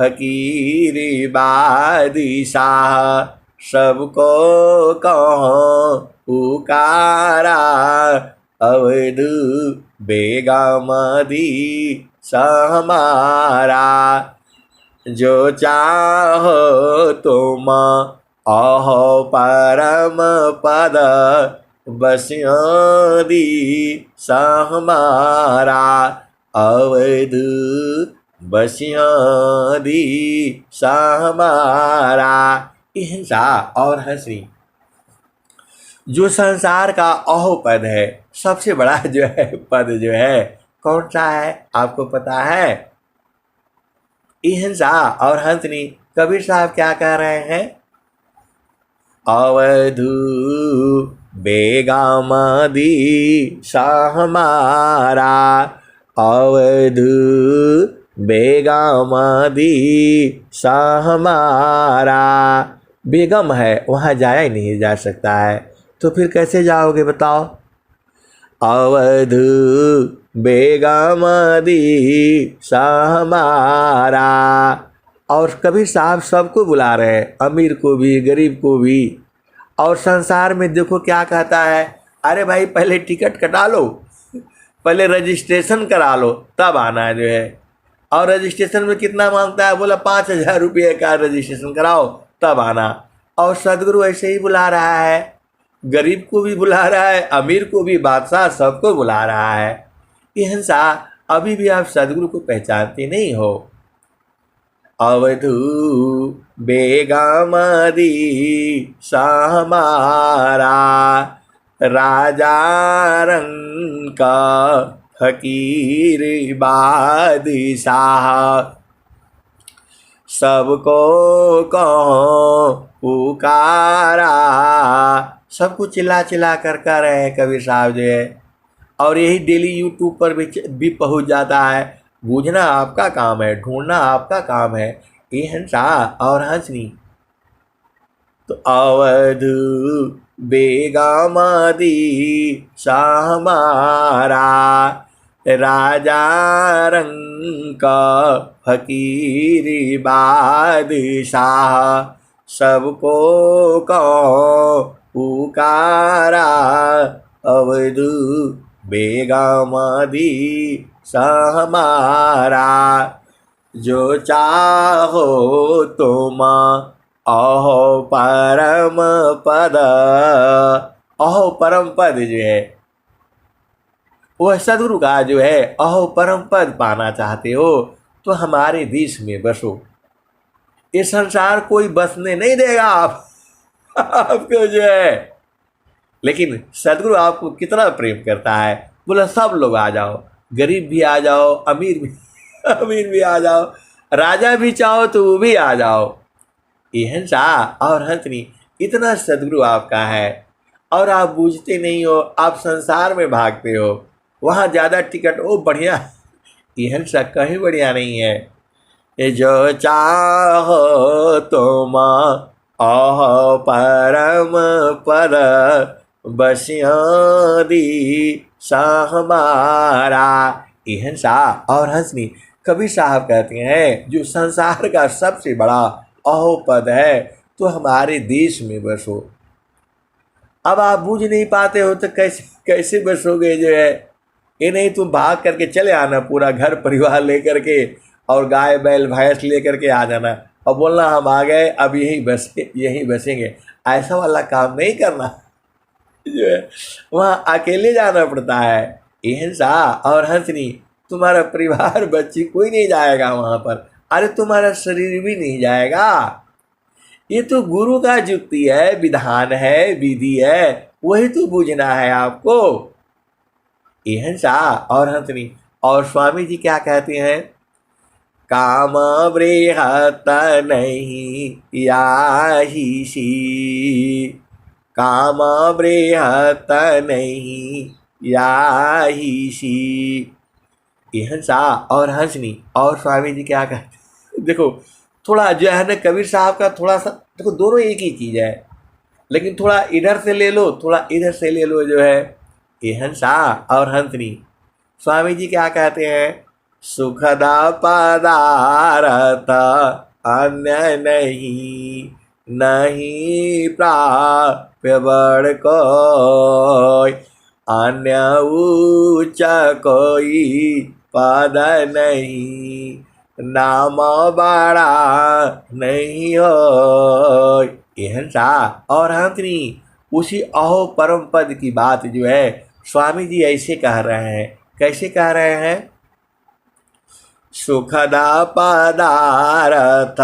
Speaker 1: फकीर बादशाह, सबको कहो पुकारा। अवध बेगमदी सहमारा। जो चाहो तुम अहो परम पद, बस्योदी सहमारा। अवध बस्योदी सहमारा। हिंसा और हंसी, जो संसार का अहो पद है, सबसे बड़ा जो है पद जो है कौन सा है आपको पता है? हिंसा और हंसनी, कबीर साहब क्या कह रहे हैं? अवध बेगमदी सहमारा। अवध बेगमदी सहमारा। बेगम है, वहाँ जाया ही नहीं जा सकता है, तो फिर कैसे जाओगे बताओ? अवध बेगमदी सहमारा। और कबीर साहब सबको बुला रहे हैं, अमीर को भी गरीब को भी। और संसार में देखो क्या कहता है, अरे भाई पहले टिकट कटा लो, पहले रजिस्ट्रेशन करा लो तब आना जो है। और रजिस्ट्रेशन में कितना मांगता है? बोला 5,000 रुपये का रजिस्ट्रेशन कराओ तब आना। और सदगुरु ऐसे ही बुला रहा है, गरीब को भी बुला रहा है, अमीर को भी, बादशाह सबको बुला रहा है। ये हिंसा अभी भी आप सदगुरु को पहचानते नहीं हो। अवधू बेगामदी सहमारा राजा रंग का फकीर बादशाह, सबको कहो पुकारा। सबको चिल्ला चिल्ला कर कह रहे हैं कबीर साहब जो है, और यही डेली यूट्यूब पर भी पहुंच जाता है। बूझना आपका काम है, ढूंढना आपका काम है। ये हंसा और हंसनी तो अवध बेगामदी सहमारा राजा रंग का फकीर बादशाह, सबको कहो पुकारा। अवध बेगामदी सहमारा, जो चाहो तुम अहो परम पद। अहो परम पद जो है वह सदगुरु का जो है अहो परम पद पाना चाहते हो तो हमारे देश में बसो। ये संसार कोई बसने नहीं देगा आपको जो है। लेकिन सदगुरु आपको कितना प्रेम करता है, बोला सब लोग आ जाओ, गरीब भी आ जाओ, अमीर भी आ जाओ, राजा भी चाहो तो वो भी आ जाओ। ये हंसा और हंसनी, इतना सदगुरु आपका है और आप बूझते नहीं हो, आप संसार में भागते हो। वहाँ ज़्यादा टिकट ओ बढ़िया, ये हंसा कहीं बढ़िया नहीं है। ये जो चाहो तुम अहो परम पद, बसियादी सहमारा। ये हंसा और हंसनी कबीर साहब कहते हैं जो संसार का सबसे बड़ा अहो पद है तो हमारे देश में बसो। अब आप बूझ नहीं पाते हो तो कैसे बसोगे जो है। ये नहीं तुम भाग करके चले आना, पूरा घर परिवार लेकर के और गाय बैल भैंस लेकर के आ जाना और बोलना हम आ गए, अब यहीं बसेंगे। ऐसा वाला काम नहीं करना जो है, वहाँ अकेले जाना पड़ता है। ये हंसा और हंसनी, तुम्हारा परिवार बच्ची कोई नहीं जाएगा वहाँ पर, अरे तुम्हारा शरीर भी नहीं जाएगा। ये तो गुरु का जुक्ति है, विधान है, विधि है, वही तो बूझना है आपको। ये हंसा और हंसनी। और स्वामी जी क्या कहते हैं, काम बृहत नहीं याहिसी, काम बृहत नहीं याहिसी। ये हंसा और हंसनी। और स्वामी जी क्या कहते, देखो थोड़ा जो है ना कबीर साहब का थोड़ा सा, देखो दोनों एक ही चीज़ है, लेकिन थोड़ा इधर से ले लो, थोड़ा इधर से ले लो जो है। ये हंसा और हंसनी। स्वामी जी क्या कहते हैं, सुखदा पदारथ अन्य नहीं, नहीं प्राप्य बड़ कोई, अन्य उच्च कोई पद नहीं, नाम बड़ा नहीं हो। ये हंसा और हंसनी। उसी अहो परम पद की बात जो है स्वामी जी ऐसे कह रहे हैं। कैसे कह रहे हैं, सुखदा पदारथ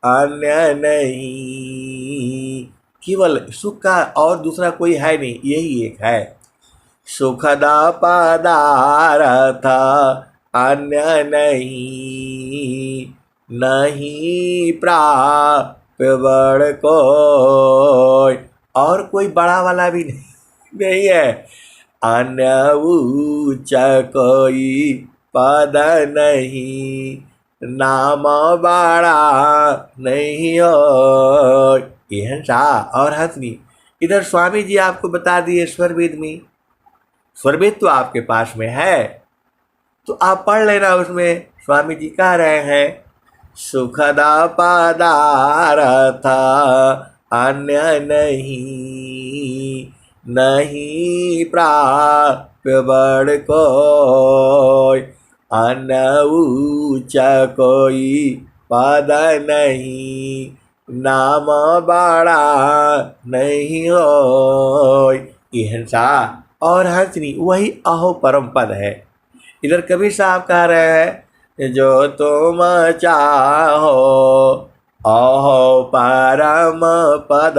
Speaker 1: अन्य नहीं, केवल सुख का और दूसरा कोई है नहीं, यही एक है। सुखदा पदारथ अन्य नहीं, नहीं प्राप्य बड़ कोई, और कोई बड़ा वाला भी नहीं है। अन्य उच्च कोई पद नहीं, नाम बड़ा नहीं हो। ये हंसा और हंसनी। इधर स्वामी जी आपको बता दिए स्वरवेद में, स्वरवेद तो आपके पास में है तो आप पढ़ लेना। उसमें स्वामी जी कह रहे हैं, सुखदा पदारथ अन्य नहीं, नहीं प्राप्य बड़ कोई, अन्य उच्च कोई पद नहीं, नाम बड़ा नहीं हो। ये हंसा और हंसनी वही अहो परम पद है। इधर कबीर साहब कह रहे हैं जो तुम चाहो अहो परम पद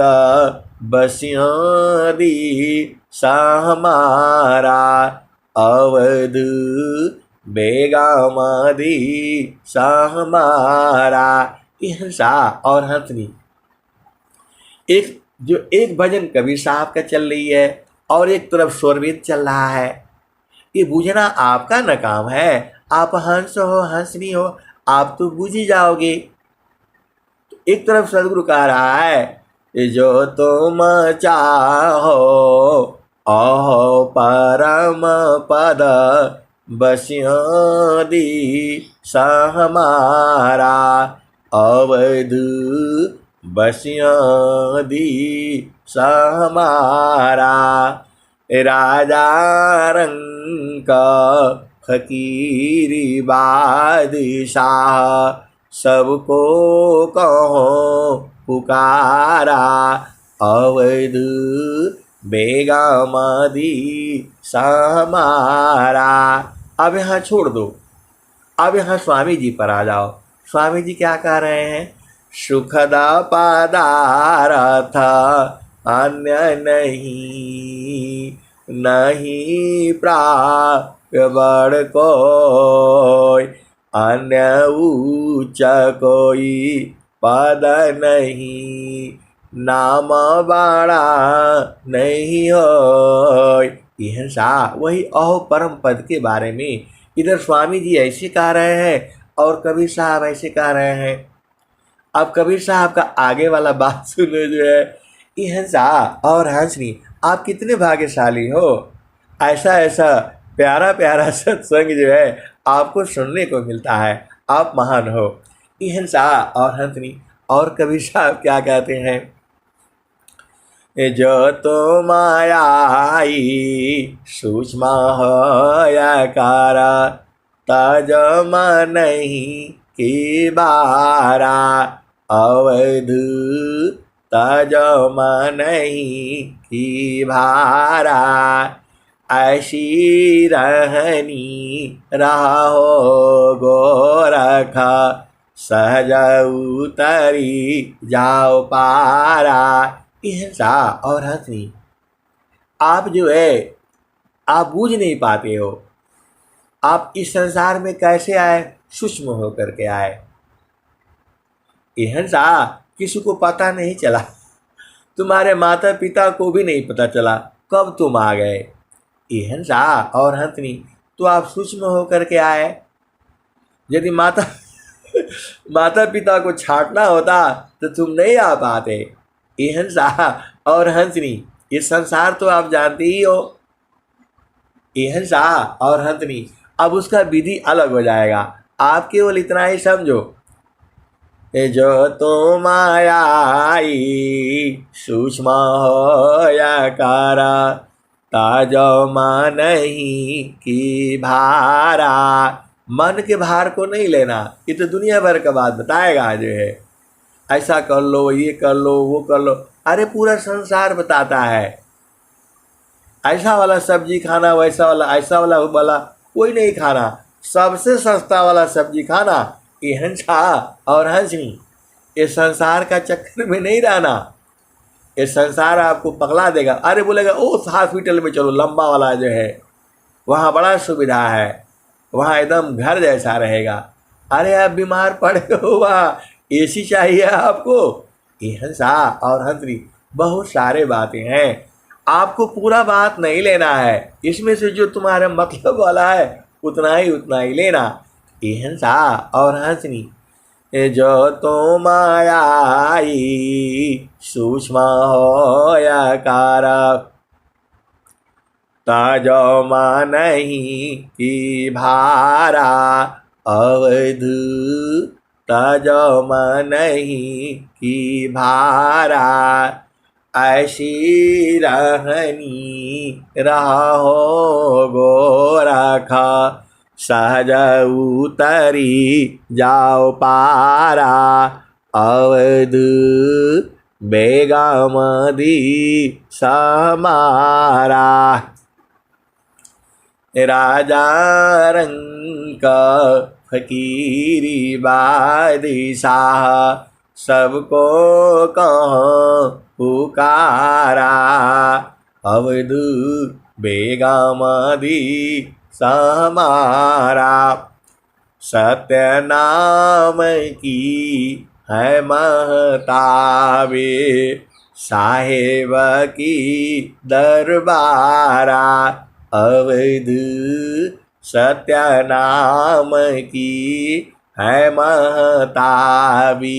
Speaker 1: बसिया दी हमारा अवध बेगामादी हमारा। हंसा और हंसनी एक भजन कबीर साहब का चल रही है और एक तरफ स्वरवेद चल रहा है। ये बूझना आपका न काम है। आप हंस हो हंसनी हो, आप तो बूझ ही जाओगे। तो एक तरफ सदगुरु कह रहा है जो तुम चाहो अहो परम पद बसिया दी हमारा अवध बसिया दी हमारा। राजा रंग फकीरी बादशाह सबको कहो पुकारा अवध बेगामादी हमारा। अब यहाँ छोड़ दो, अब यहाँ स्वामी जी पर आ जाओ। स्वामी जी क्या कह रहे हैं? सुखदा पदार्थ अन्य नहीं, नहीं प्राप्य बड़ कोई, अन्य उच्च कोई पद नहीं, नाम बड़ा नहीं हो। यह सा वही अहो परम पद के बारे में इधर स्वामी जी ऐसे कह रहे हैं और कबीर साहब ऐसे कह रहे हैं। अब कबीर साहब का आगे वाला बात सुनो जो है, हंसा और हंसनी आप कितने भाग्यशाली हो। ऐसा ऐसा प्यारा प्यारा सत्संग जो है आपको सुनने को मिलता है, आप महान हो। हंसा और हंसनी और कबीर साहब क्या कहते हैं? जो तो मायाई सूक्ष्म हयकार तजम नहीं की बारा अवध तजम नहीं की भारा। ऐसी रहनी रहो गोरखा सहज उतरी जाओ पारा। हंसा और हंसनी आप जो है आप बूझ नहीं पाते हो, आप इस संसार में कैसे आए? सूक्ष्म होकर के आए। हंसा किसी को पता नहीं चला, तुम्हारे माता पिता को भी नहीं पता चला कब तुम आ गए। हंसा और हंसनी तो आप सूक्ष्म होकर के आए। यदि माता पिता को छांटना होता तो तुम नहीं आ पाते। हंसा और हंसनी ये संसार तो आप जानते ही हो। हंसा और हंसनी अब उसका विधि अलग हो जाएगा, आप केवल इतना ही समझो। जो तो मायाई सूक्ष्म हयकार ताजमा नहीं की भारा। मन के भार को नहीं लेना, ये तो दुनिया भर का बात बताएगा जो है, ऐसा कर लो, ये कर लो, वो कर लो। अरे पूरा संसार बताता है ऐसा वाला सब्जी खाना, वैसा वाला, ऐसा वाला कोई नहीं खाना, सबसे सस्ता वाला सब्जी खाना। ये हंसा और हंसनी ये संसार का चक्कर में नहीं रहना, ये संसार आपको पगला देगा। अरे बोलेगा उस हॉस्पिटल में चलो, लंबा वाला जो है वहाँ बड़ा सुविधा है, वहाँ एकदम घर जैसा रहेगा। अरे आप बीमार पड़े हो, वहाँ एसी चाहिए आपको। ये हंसा और हंसनी बहुत सारे बातें हैं, आपको पूरा बात नहीं लेना है, इसमें से जो तुम्हारे मतलब वाला है उतना ही लेना। ये हंसा और हंसनी जो तो मायाई सूक्ष्म हयकार ताजमा नहीं की भारा अवध ताजमा नहीं की भारा। ऐसी रहनी रहो गोरखा सहज उतरी जाओ पारा अवध बेगामदी समारा। राजा रंग फकीरी बादशाह, सबको कहाँ पुकारा। अवध बेगमदी समारा, सत्य नाम की है महताबे, साहेब की दरबारा। अवध सत्य नाम की है महताबी,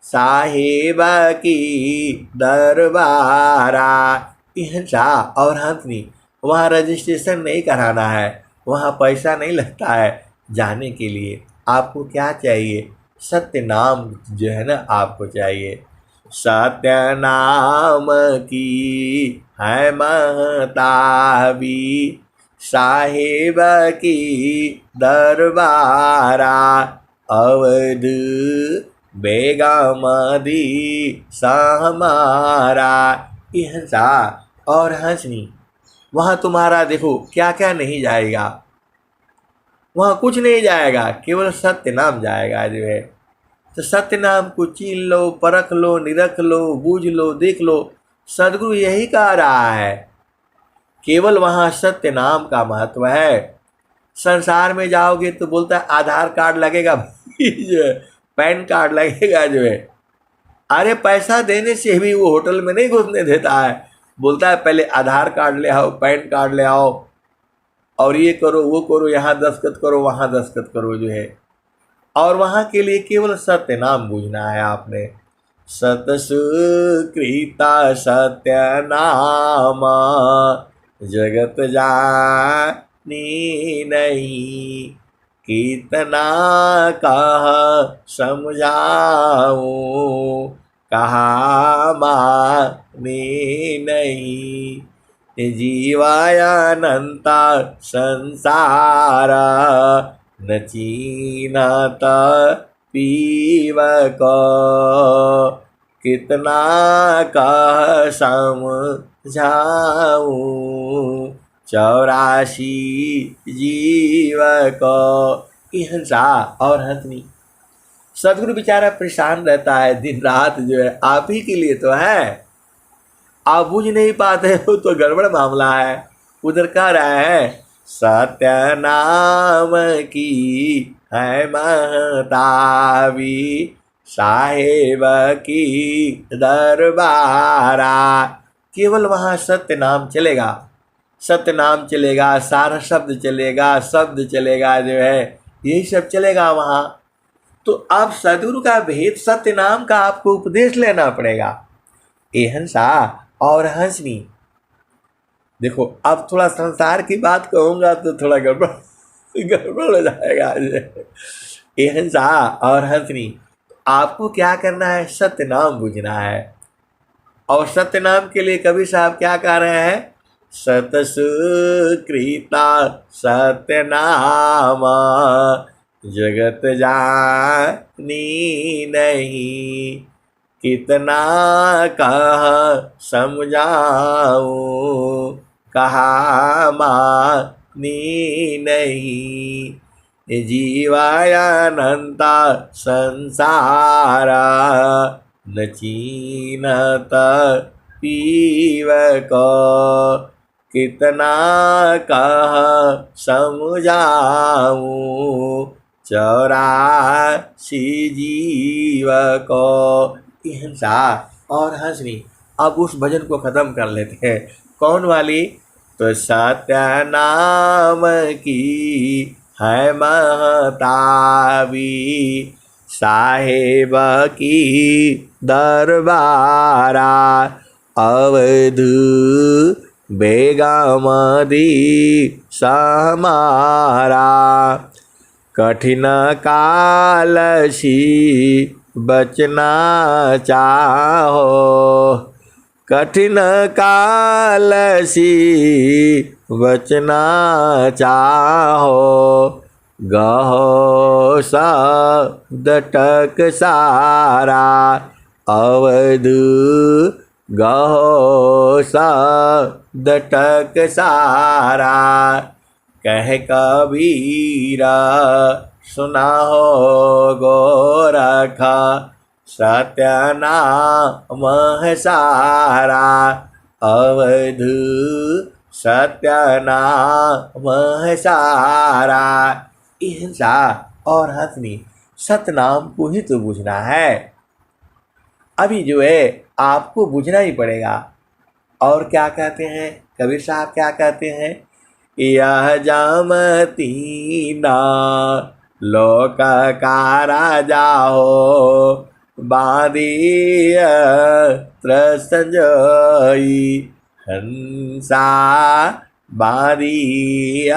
Speaker 1: साहेब की दरबारा। इहंसा और हंसनी, वहाँ रजिस्ट्रेशन नहीं कराना है, वहाँ पैसा नहीं लगता है जाने के लिए। आपको क्या चाहिए? सत्य नाम जो है ना आपको चाहिए। सत्य नाम की है महताबी, साहेब की दरबारा। अवध बेगमदी समारा। हंसा और हंसनी, वहाँ तुम्हारा देखो क्या क्या नहीं जाएगा, वहाँ कुछ नहीं जाएगा, केवल सत्य नाम जाएगा जो है। तो सत्य नाम को चीन लो, परख लो, निरख लो, बूझ लो, देख लो। सदगुरु यही कह रहा है, केवल वहाँ सत्य नाम का महत्व है। संसार में जाओगे तो बोलता है आधार कार्ड लगेगा जो है, पैन कार्ड लगेगा जो है। अरे पैसा देने से भी वो होटल में नहीं घुसने देता है, बोलता है पहले आधार कार्ड ले आओ, पैन कार्ड ले आओ, और ये करो वो करो, यहाँ दस्तखत करो वहाँ दस्तखत करो जो है। और वहाँ के लिए केवल सत्य नाम बूझना है आपने। सतसुकृता सत्य नाम, जगत जानी नहीं, कितना कह समझाऊं, कहा माने नहीं। जीवायानंता संसार, न चीनत पीव को, कितना कह समझाऊं, 84 जीव को। हंसा और हंसनी, सदगुरु बेचारा परेशान रहता है दिन रात जो है, आप ही के लिए तो है, आप बुझ नहीं पाते हो तो गड़बड़ मामला है। उधर कह रहा है सत्य नाम की है महताबी, साहेब की दरबारा। केवल वहाँ सत्य नाम चलेगा, सत्य नाम चलेगा, सारा शब्द चलेगा, शब्द चलेगा जो है, यही सब चलेगा वहाँ। तो अब सदगुरु का भेद सत्य नाम का आपको उपदेश लेना पड़ेगा। ए हंसा और हंसनी, देखो अब थोड़ा संसार की बात कहूँगा तो थोड़ा गड़बड़ गड़बड़ हो जाएगा। ए हंसा और हंसनी, आपको क्या करना है? सत्य नाम बुझना है। और सत्य नाम के लिए कबीर साहब क्या कह रहे हैं? सतसुकृता सत्य नाम, जगत जानी नहीं, कितना कह समझाऊं, कहा मानी नहीं। जीवायानंता संसारा, न चीनत पीव को, कितना कह समझाऊं, 84 जीव को। हिंसा और हंसनी, अब उस भजन को खत्म कर लेते हैं। कौन वाली? तो सत्य नाम की है महताबी, साहेब की दरबारा। अवध बेगमदी समारा, कठिन कालसी बचना चाहो, कठिन कालसी बचना चाहो, गहो शब्द टक सारा। अवध गहो शब्द टक सारा, कह कबीरा सुना हो गोरखा, सत्य नाम है सारा, अवध सत्य नाम है सारा। हिंसा और हंसनी सतनाम को ही तो बुझना है। अभी जो है आपको बुझना ही पड़ेगा। और क्या कहते हैं कबीर साहब, क्या कहते हैं? यह जामती ना लोक का राजा हो, बांधिय संजोई, हंसा बांधिय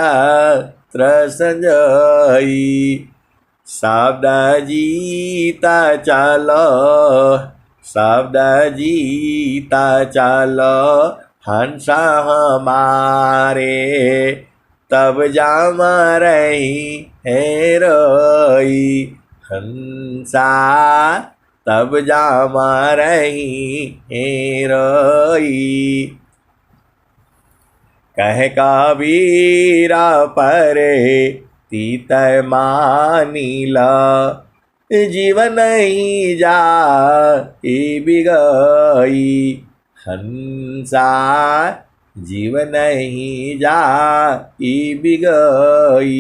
Speaker 1: संजोई। शब्द जीता चलो, शब्द जीता चलो, हंस हमारे, तब जाम रही है रोई, हंसा तब जाम रही है रोई। कह कबीरा परे तीत मानिला, जीवन ही जा बिगई, हंसा जीवन ही जा बिगई।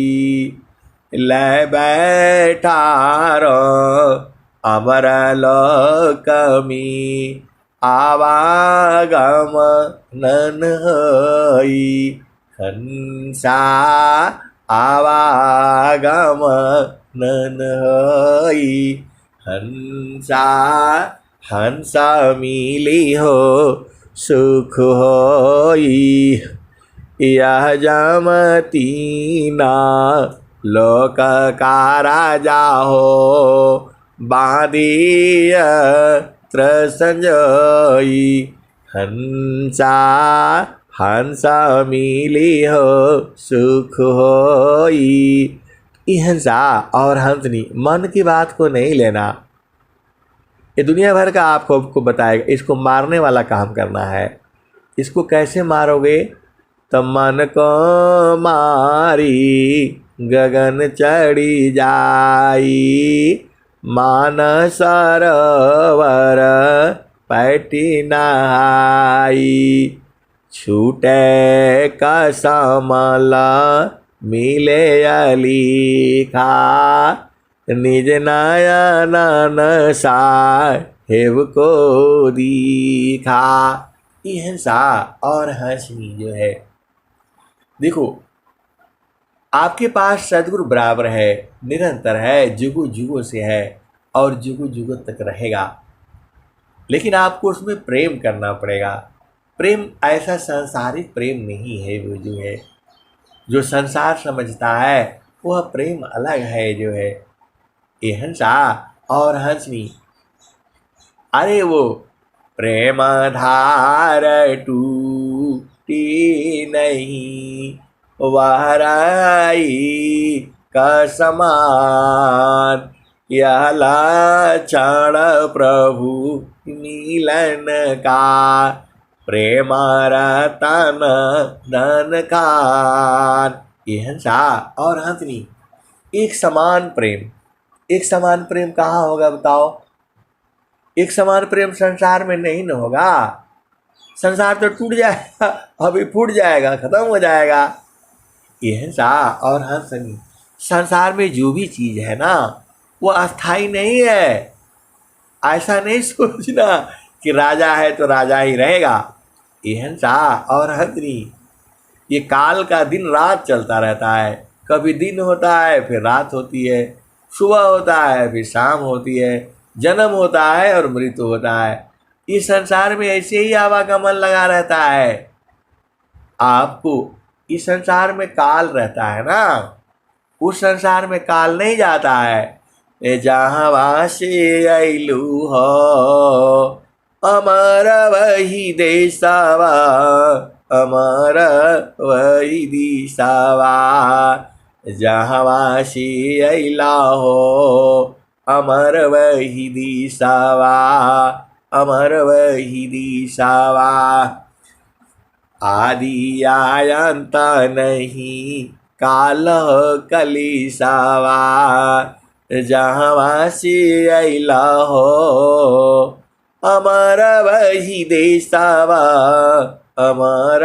Speaker 1: ले बैठा रो अमर लोक में, आवागम नन हई, हंसा आवागम नन हई, हंसा हंसा मिली हो सुख होई। यह जमती ना लोक का राजा हो, बांधिय संजोई, हंसा हंसा मिली हो सुख होई। हंसा और हंसनी मन की बात को नहीं लेना। ये दुनिया भर का आपको बताएगा। इसको मारने वाला काम करना है। इसको कैसे मारोगे? तब मन को मारी गगन चढ़ी जाई, मान सरोवर पैठी नहाई, छूटे कसमला मिले अलीखा, निज नयन साहेब को दिखा। हिंसा और हंसनी जो है, देखो आपके पास सदगुरु बराबर है, निरंतर है, जुगों जुगों से है और जुगों जुगों तक रहेगा। लेकिन आपको उसमें प्रेम करना पड़ेगा। प्रेम ऐसा सांसारिक प्रेम नहीं है। वो जो है जो संसार समझता है वह प्रेम अलग है जो है। ये हंसा और हंसनी, अरे वो प्रेम धार टूटी नहीं, वहराई का समान, यह लक्षण प्रभु मिलन का, प्रेम रतन धन खान। ये हंसा और हंसनी एक समान प्रेम। एक समान प्रेम कहाँ होगा बताओ? एक समान प्रेम संसार में नहीं न होगा। संसार तो टूट जाएगा, अभी फूट जाएगा, खत्म हो जाएगा। ये हंसा और हंसनी, संसार में जो भी चीज है ना वो अस्थाई नहीं है। ऐसा नहीं सोचना कि राजा है तो राजा ही रहेगा। ये हंसा और हंसनी, ये काल का दिन रात चलता रहता है। कभी दिन होता है फिर रात होती है, सुबह होता है फिर शाम होती है, जन्म होता है और मृत्यु होता है। इस संसार में ऐसे ही आवागमन लगा रहता है। आपको इस संसार में काल रहता है ना, उस संसार में काल नहीं जाता है। जहाँ वासी अइलू हो अमर वही देशवा, अमर वही दिशावा, जहाँ वासी अइला हो अमर वही दिशावा, अमर वही दिशावा। आदि अंत नहीं कालह कलिसावा जहाँ से अइला हो अमर वही देसावा अमर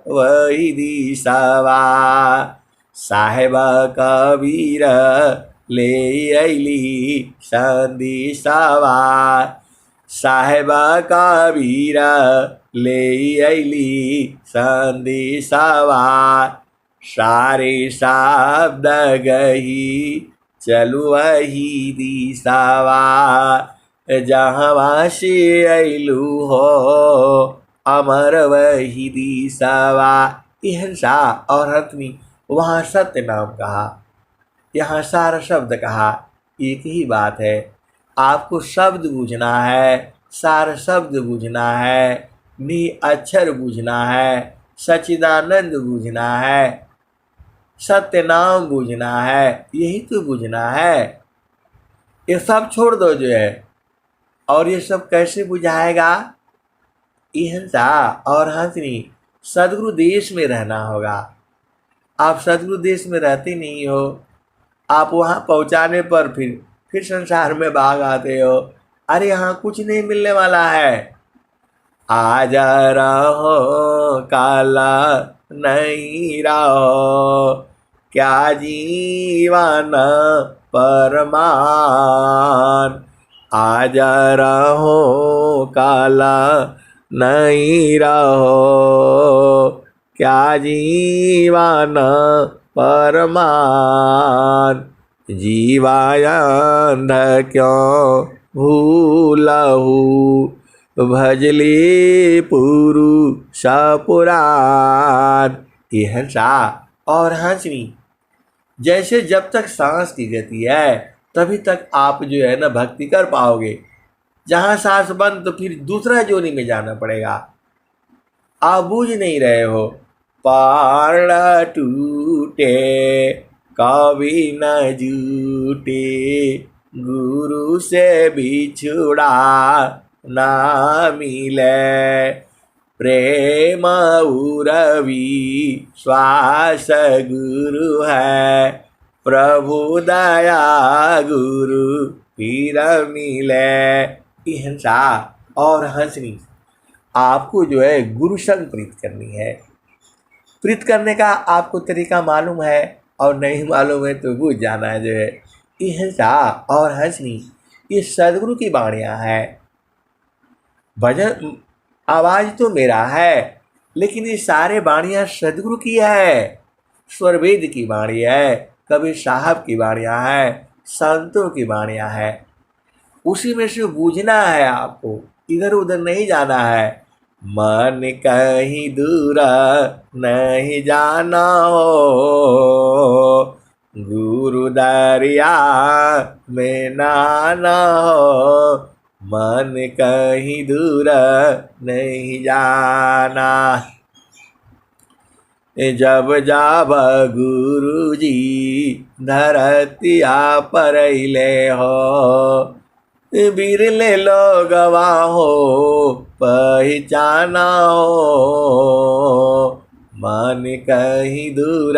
Speaker 1: वही दिसावा साहेबा कबीर ले अइली संदिसावा साहेबा कबीर ले अइली संदिसावा सारे शब्द गही चलु वही दिसावा जहाँ से अइलू हो अमर वही दिसावा। हंसा और हथनी वहाँ सत्य नाम कहा, यहाँ सार शब्द कहा। एक ही बात है, आपको शब्द बूझना है, सार शब्द बूझना है, नि अक्षर बूझना है, सच्चिदानंद बूझना है, सत्य नाम बूझना है, यही तो बूझना है। ये सब छोड़ दो जो है, और ये सब कैसे बुझाएगा? हिंसा और हंसनी सदगुरु देश में रहना होगा। आप सदगुरु देश में रहते नहीं हो, आप वहाँ पहुँचाने पर फिर संसार में भाग आते हो। अरे यहाँ कुछ नहीं मिलने वाला है। आज रहो काला नहीं रहो, क्या जीवन परमान। आज रहो काला नहीं रहो, क्या जीवन परमान। जीवायंध क्यों भूलहु, भजली पुरुष पुराण। ये हंसा और हंसनी जैसे जब तक सांस की गति है तभी तक आप जो है ना भक्ति कर पाओगे। जहाँ सांस बंद तो फिर दूसरा जोनी में जाना पड़ेगा। आप बूझ नहीं रहे हो। पारण टूटे कभी न जूटे, गुरु से बिछुड़ा ना मिले। प्रेम उरवी श्वास गुरु है, प्रभु दया गुरु फिर मिले। हिंसा और हंसनी आपको जो है गुरु संग प्रीत करनी है। प्रीत करने का आपको तरीका मालूम है, और नहीं मालूम है तो बुझ जाना है जो है। हिंसा और हंसनी ये सदगुरु की वाणियाँ है। भजन आवाज़ तो मेरा है, लेकिन ये सारे वाणियाँ सदगुरु की है। स्वरवेद की वाणी है, कबीर साहब की वाणियाँ है, संतों की वाणियाँ है। उसी में से बूझना है आपको, इधर उधर नहीं जाना है। मन कहीं दूर नहीं जाना हो, गुरु दरिया में नहाना हो। मन कहीं दूर नहीं जाना, जब जाब गुरु जी धरतिया पर ले हो। बिरले लोगवा हो पहचाना हो, मन कहीं दूर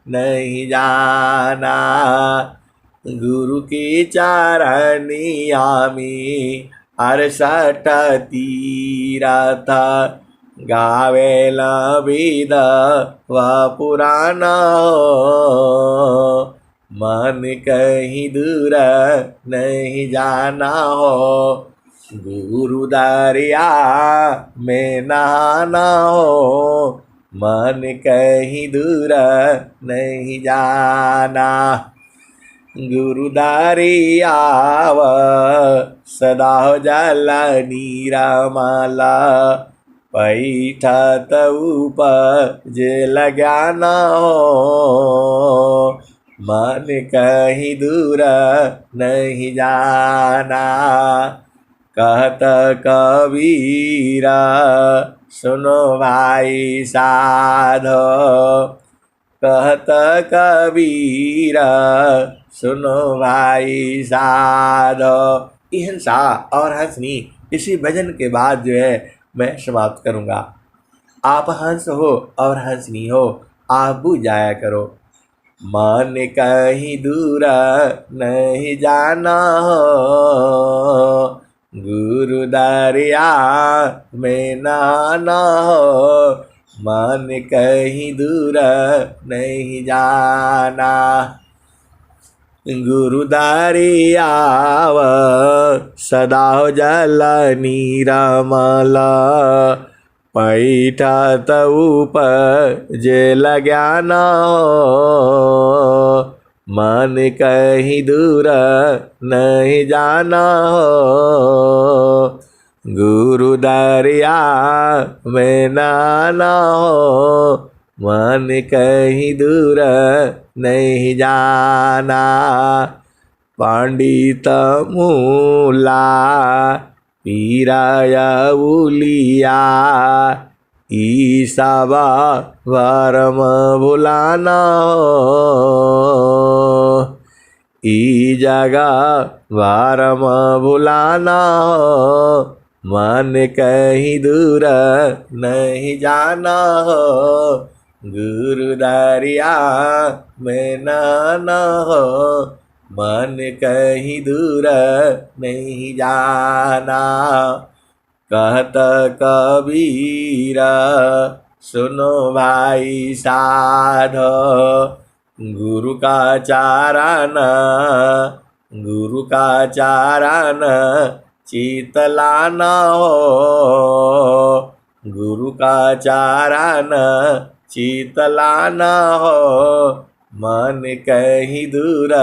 Speaker 1: नहीं जाना। गुरु की चारनिया में 68 तीरथ, गावेला वेद व पुराना हो। मन कहीं दूर नहीं जाना हो, गुरु दरिया में नहाना हो। मन कहीं दूर नहीं जाना, गुरु दरियाव सदा जल नीरमला। पैठत उपज लगाना हो, मन कहीं दूर नहीं जाना। कहत कबीरा सुनो भाई साधो, कहत कबीरा सुनो भाई साधो। हिंसा और हंसनी इसी भजन के बाद जो है मैं समाप्त करूँगा। आप हंस हो और हंसनी हो, आप बुझ जाया करो। मन कहीं दूर नहीं जाना हो, गुरु दरिया में नहाना हो, मन कहीं दूर नहीं जाना। गुरु दरियाव सदा जल नीरमल, पैठत उपजेल ज्ञान हो, मन कहीं दूर नहीं जाना हो, गुरु दरिया में नहाना हो, मन कहीं दूर नहीं जाना। पंडित मूला पीराया उलिया, ईसा भरम भुलाना हो, ई जगह भरम भुलाना हो, मन कहीं दूर नहीं जाना हो, गुरु दरिया में नहाना हो, मन कहीं दूर नहीं जाना। कहत कबीरा सुनो भाई साधो, गुरु का चारण गुरु का चारण चित लाना हो, गुरु का चारण चित लाना हो, मन कहीं दूर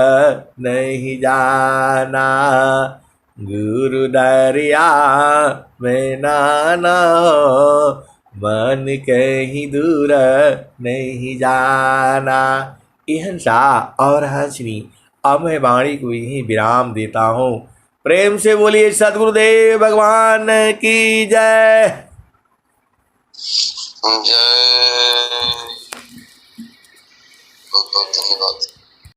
Speaker 1: नहीं जाना, गुरु दरिया में नहाना हो, मन कहीं दूर नहीं जाना। हंसा और हंसनी, अब मैं वाणी को यही विराम देता हूँ। प्रेम से बोलिए सद्गुरुदेव भगवान की जय।
Speaker 2: जय। बहुत बहुत धन्यवाद।